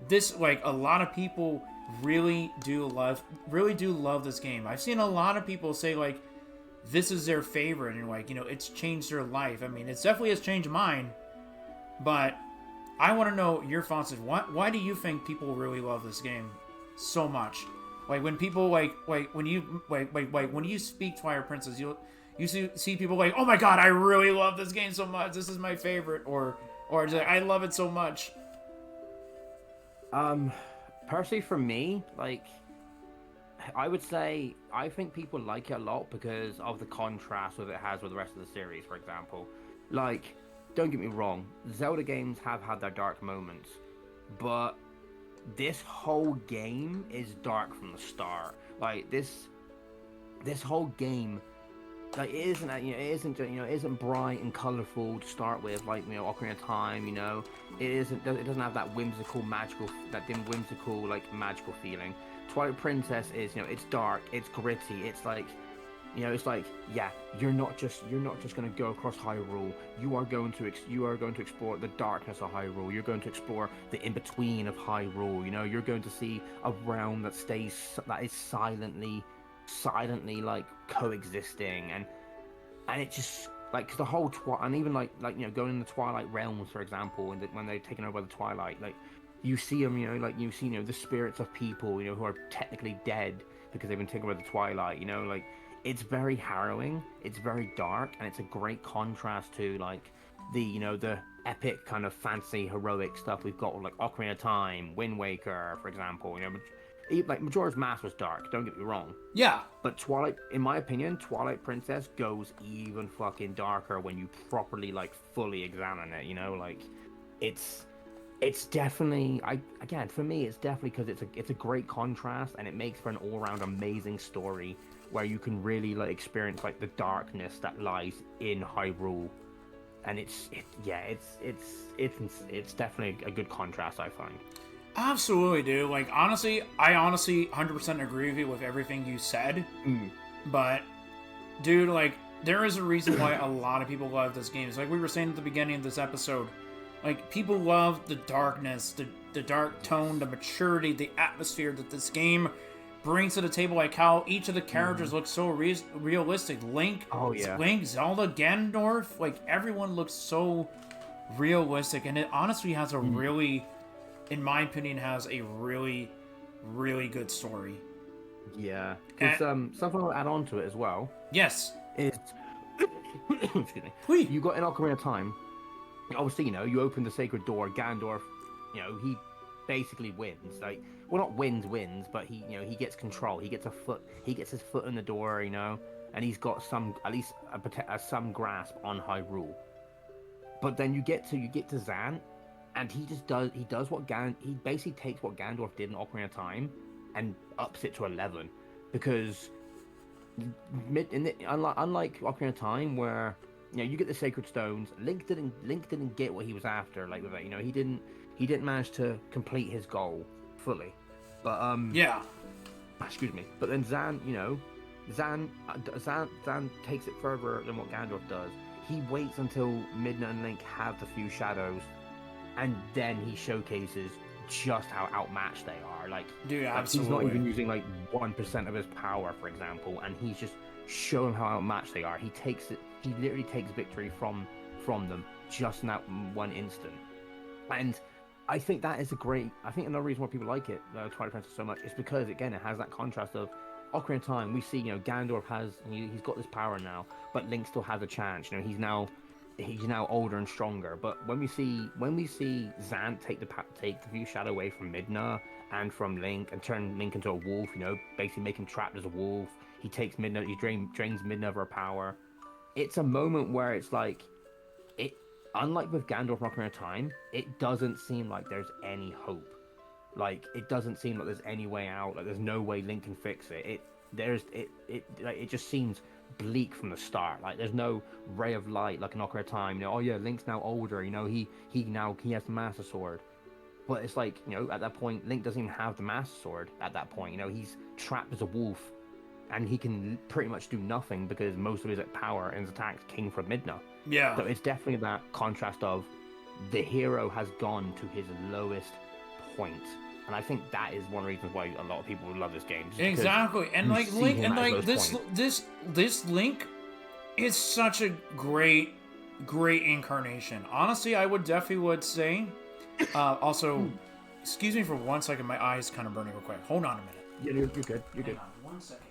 this, like, a lot of people really do love this game. I've seen a lot of people say like this is their favorite, and like, you know, it's changed their life. I mean, it definitely has changed mine, but I want to know your thoughts. Why do you think people really love this game so much? Like when people when you speak Twilight Princess, you see people like, oh my god, I really love this game so much. This is my favorite, or just like, I love it so much. Personally, for me, like, I would say I think people like it a lot because of the contrast that it has with the rest of the series. For example, like, don't get me wrong, Zelda games have had their dark moments, but this whole game is dark from the start. Like, this whole game, like, it isn't bright and colorful to start with, like, you know, Ocarina of Time. You know, it doesn't have that whimsical magical feeling. Twilight Princess is, you know, it's dark, it's gritty, it's like, you know, it's like, yeah, you're not just going to go across Hyrule. You are going to explore the darkness of Hyrule. You're going to explore the in between of Hyrule. You know, you're going to see a realm that is silently like coexisting, and it just like, 'cause the whole and even like you know, going in the Twilight realms, for example, and when they're taken over by the Twilight, like, you see them, you know, like, you see, you know, the spirits of people, you know, who are technically dead because they've been taken by the Twilight. You know, like, it's very harrowing, it's very dark, and it's a great contrast to, like, the, you know, the epic kind of fancy heroic stuff we've got with, like, Ocarina of Time, Wind Waker, for example. You know, like, Majora's Mask was dark, don't get me wrong. Yeah. But Twilight, in my opinion, Twilight Princess goes even fucking darker when you properly, like, fully examine it. You know, like, it's definitely, for me, it's definitely because it's a great contrast, and it makes for an all-around amazing story where you can really, like, experience, like, the darkness that lies in Hyrule, and it's definitely a good contrast, I find. Absolutely, dude. Like, I honestly 100% agree with you with everything you said. But, dude, like, there is a reason why a lot of people love this game. It's like we were saying at the beginning of this episode. Like, people love the darkness, the dark tone, the maturity, the atmosphere that this game brings to the table. Like how each of the characters looks so realistic. Link, Zelda, Ganondorf, like, everyone looks so realistic, and it honestly has a really, in my opinion, has a really, really good story. Yeah, because something I'll add on to it as well. Yes. Is excuse me. Please. You got in Ocarina of Time. Obviously, you know, you open the sacred door. Ganondorf, you know, he basically wins. Like, well, not wins, but he, you know, he gets control. He gets his foot in the door, you know, and he's got at least some grasp on Hyrule. But then you get to Zant, and he basically takes what Ganondorf did in Ocarina of Time, and ups it to 11, because unlike Ocarina of Time, where you get the sacred stones, Link didn't get what he was after. Like with it, he didn't manage to complete his goal fully. But excuse me. But then Zan takes it further than what Gandalf does. He waits until Midna and Link have the few shadows, and then he showcases just how outmatched they are. Like, dude, absolutely. He's not even using like 1% of his power, for example, and he's just showing how outmatched they are. He literally takes victory from them just in that one instant. And I think that is I think another reason why people like it, Twilight Princess, so much, is because, again, it has that contrast of Ocarina of Time. We see, Gandalf he's got this power now, but Link still has a chance. He's now older and stronger. But when we see Zant take the view shadow away from Midna and from Link and turn Link into a wolf, basically make him trapped as a wolf. He takes Midna, he drains Midna of her power. It's a moment where it's like, unlike with Gandalf and Ocarina of Time, it doesn't seem like there's any hope. Like, it doesn't seem like there's any way out. Like, there's no way Link can fix it. It just seems bleak from the start. Like, there's no ray of light like in Ocarina of Time. Link's now older. He has the Master Sword. But it's like, at that point, Link doesn't even have the Master Sword. At that point, he's trapped as a wolf, and he can pretty much do nothing because most of his power and his attacks came from Midna. Yeah. So it's definitely that contrast of the hero has gone to his lowest point. And I think that is one of the reasons why a lot of people love this game. Exactly. And like Link, and like this Link is such a great incarnation. Honestly, I would say also, excuse me for 1 second, my eyes kind of burning real quick. Hold on a minute. Yeah, you're good. You're good. Hang on 1 second.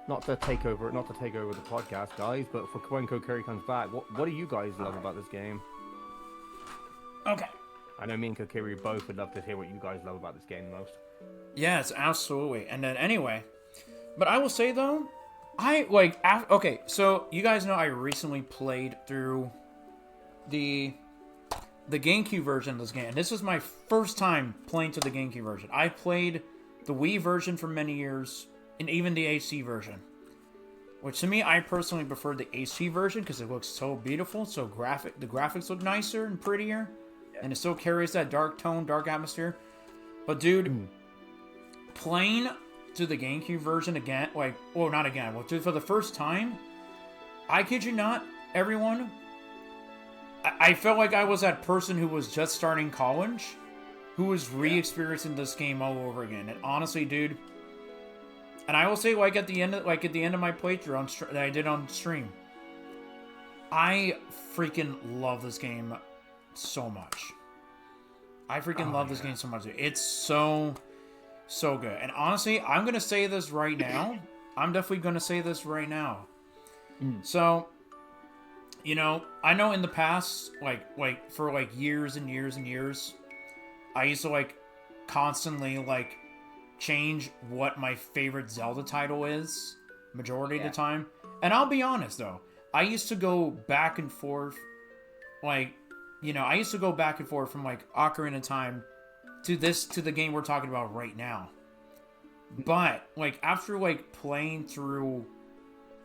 Not to take over the podcast, guys, but for when Kokiri comes back, what do you guys love about this game? Okay. I know me and Kokiri both would love to hear what you guys love about this game the most. Yes, absolutely. And then anyway, but I will say though, okay, so you guys know I recently played through the GameCube version of this game. And this was my first time playing to the GameCube version. I played the Wii version for many years, and even the AC version. Which to me, I personally prefer the AC version because it looks so beautiful, so graphic. The graphics look nicer and prettier, and it still carries that dark tone, dark atmosphere. But dude, playing to the GameCube version again, for the first time, I kid you not, everyone, I felt like I was that person who was just starting college, who was re-experiencing this game all over again. And honestly, dude, and I will say, at the end of my playthrough that I did on stream, I freaking love this game so much. I freaking love this game so much. It's so good. And honestly, I'm gonna say this right now. I'm definitely gonna say this right now. So, I know in the past, for years and years and years, I used to constantly change what my favorite Zelda title is majority of the time. And I'll be honest though, I used to go back and forth from Ocarina of Time to the game we're talking about right now. But after playing through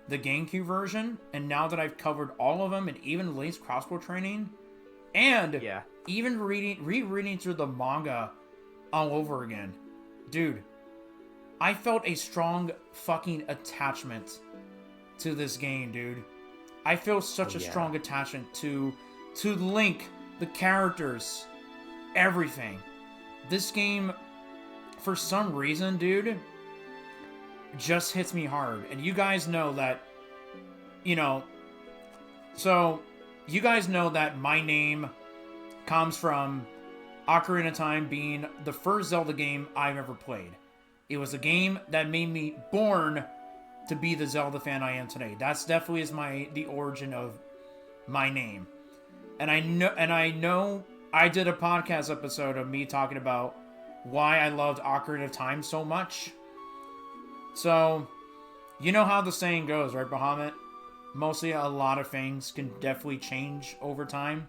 the GameCube version, and now that I've covered all of them, and even Link's crossbow training, and even rereading through the manga all over again, dude, I felt a strong fucking attachment to this game, dude. I feel such a strong attachment to Link, the characters, everything. This game, for some reason, dude, just hits me hard. And you guys know that, so you guys know that my name comes from Ocarina of Time being the first Zelda game I've ever played. It was a game that made me born to be the Zelda fan I am today. That's definitely the origin of my name. And I know I did a podcast episode of me talking about why I loved Ocarina of Time so much. So, You know how the saying goes, right, Bahamut? Mostly a lot of things can definitely change over time.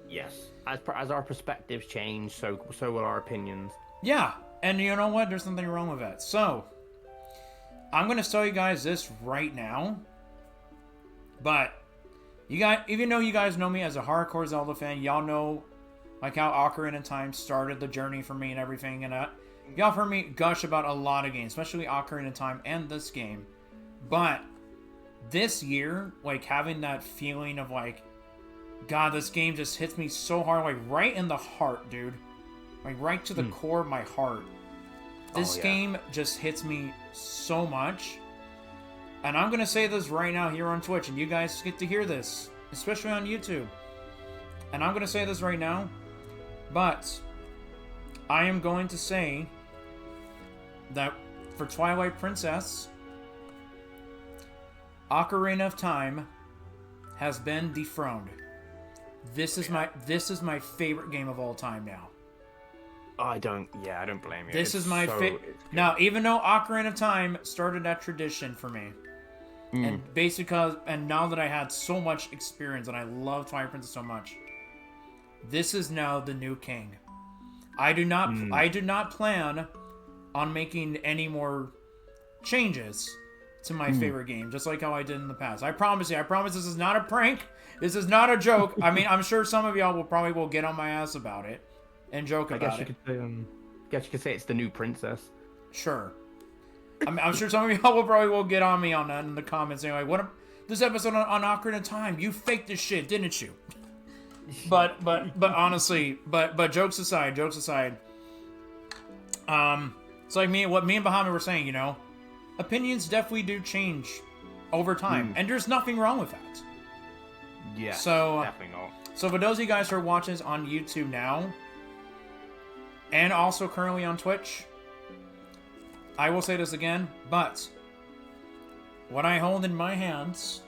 Yes. As our perspectives change, so will our opinions. Yeah, and you know what? There's nothing wrong with that. So, I'm going to tell you guys this right now. But, even though you guys know me as a hardcore Zelda fan, y'all know like how Ocarina of Time started the journey for me and everything. And y'all have heard me gush about a lot of games, especially Ocarina of Time and this game. But, this year, like having that feeling of like, God, this game just hits me so hard, like right in the heart, dude. Like right to the core of my heart. This game just hits me so much. And I'm going to say this right now here on Twitch, and you guys get to hear this, especially on YouTube. And I'm going to say this right now, but I am going to say that for Twilight Princess, Ocarina of Time has been dethroned. This is my favorite game of all time now. I don't blame you. This is my favorite. Now, even though Ocarina of Time started that tradition for me, and basically, and now that I had so much experience and I love Twilight Princess so much, this is now the new king. I do not plan on making any more changes to my favorite game, just like how I did in the past. I promise this is not a prank. This is not a joke. I mean, I'm sure some of y'all will get on my ass about it and joke about it. I guess you could say it's the new princess. Sure. I'm sure some of y'all will get on me on that in the comments saying, like, this episode on Ocarina of Time, you faked this shit, didn't you? But honestly, but jokes aside, it's like what me and Bahamut were saying, you know, opinions definitely do change over time, and there's nothing wrong with that. Yeah, so definitely not. So for those of you guys who are watching this on YouTube now, and also currently on Twitch, I will say this again, but what I hold in my hands,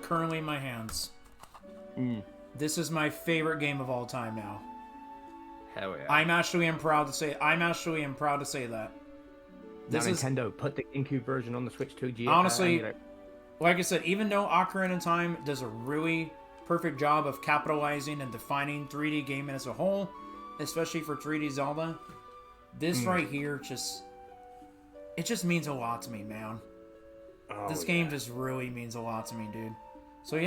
currently in my hands, this is my favorite game of all time now. Hell yeah! I'm actually proud to say that. Nintendo, put the GameCube version on the Switch 2. Honestly, like I said, even though Ocarina of Time does a really perfect job of capitalizing and defining 3D gaming as a whole, especially for 3D Zelda, this right here just means a lot to me, man. This game just really means a lot to me, dude. So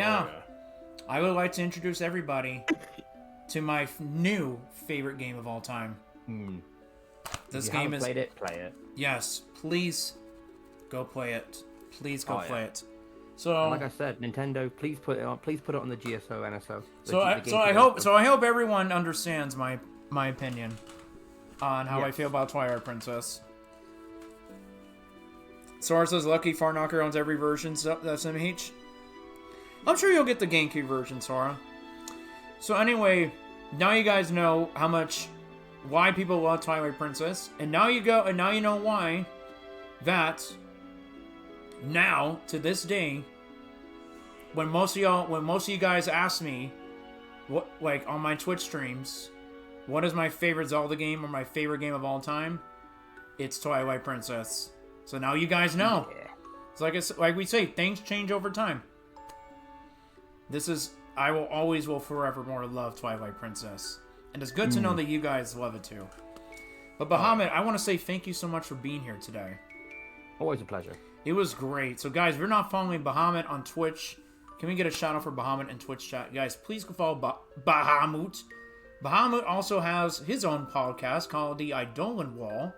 I would like to introduce everybody to my new favorite game of all time. This game is... Played it, play it. Yes, please go play it. Please go play it. So, and like I said, Nintendo, please put it on the GSO, NSO. I hope everyone understands my opinion on how I feel about Twilight Princess. Sora says, Lucky Farknocker owns every version, that's MH. I'm sure you'll get the GameCube version, Sora. So anyway, now you guys know why people love Twilight Princess, and now you know why that now to this day, when most of you guys ask me, what, like on my Twitch streams, what is my favorite Zelda game or my favorite game of all time? It's Twilight Princess. So now you guys know. Yeah. It's like we say, things change over time. I will forevermore love Twilight Princess. And it's good to know that you guys love it too. But Bahamut, I want to say thank you so much for being here today. Always a pleasure. It was great. So guys, if you're not following Bahamut on Twitch, can we get a shout out for Bahamut in Twitch chat? Guys, please go follow Bahamut. Bahamut also has his own podcast called The Eidolon Wall.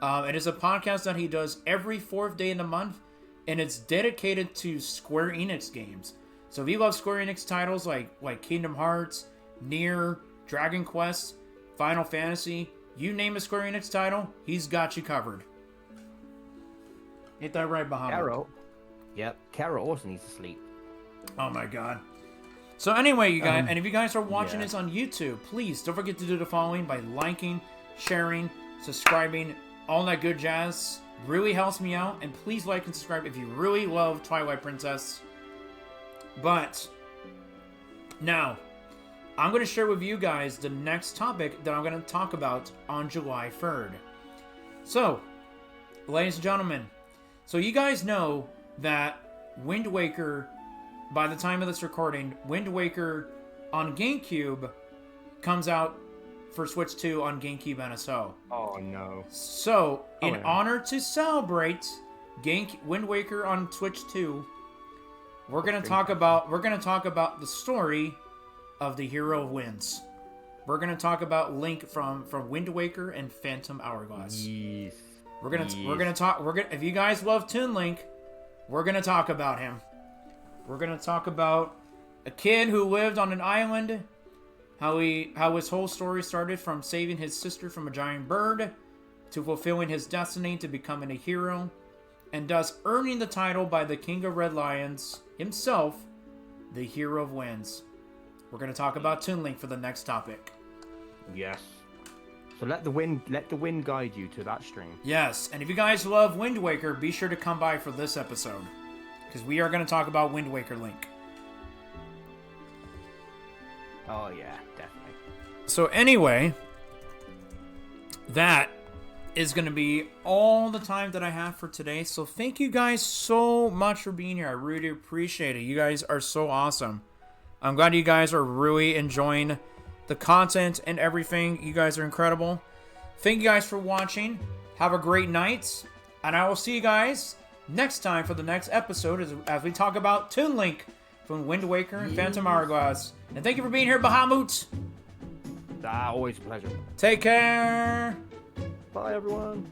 It is a podcast that he does every 4th day in the month, and it's dedicated to Square Enix games. So if you love Square Enix titles like Kingdom Hearts, Nier, Dragon Quest, Final Fantasy, you name a Square Enix title, he's got you covered. Ain't that right, Bahamut? Carol also needs to sleep. Oh my god. So anyway, you guys, and if you guys are watching this on YouTube, please don't forget to do the following by liking, sharing, subscribing, all that good jazz. Really helps me out, and please like and subscribe if you really love Twilight Princess. But now, I'm going to share with you guys the next topic that I'm going to talk about on July 3rd. So, ladies and gentlemen, so you guys know that Wind Waker, by the time of this recording, Wind Waker on GameCube comes out for Switch 2 on GameCube NSO. Oh no. So, in honor to celebrate Wind Waker on Switch 2, we're gonna talk about the story of the Hero of Winds. We're gonna talk about Link from Wind Waker and Phantom Hourglass. Yes. We're gonna talk. If you guys love Toon Link, we're gonna talk about him. We're gonna talk about a kid who lived on an island. How his whole story started from saving his sister from a giant bird, to fulfilling his destiny to becoming a hero, and thus earning the title by the King of Red Lions himself, the Hero of Winds. We're gonna talk about Toon Link for the next topic. Yes. So let the wind guide you to that stream. Yes, and if you guys love Wind Waker, be sure to come by for this episode, because we are gonna talk about Wind Waker Link. Oh yeah, definitely. So anyway, that is going to be all the time that I have for today. So thank you guys so much for being here. I really appreciate it. You guys are so awesome. I'm glad you guys are really enjoying the content and everything. You guys are incredible. Thank you guys for watching. Have a great night. And I will see you guys next time for the next episode as we talk about Toon Link from Wind Waker and Phantom Hourglass. And thank you for being here, Bahamut. Always a pleasure. Take care. Bye, everyone.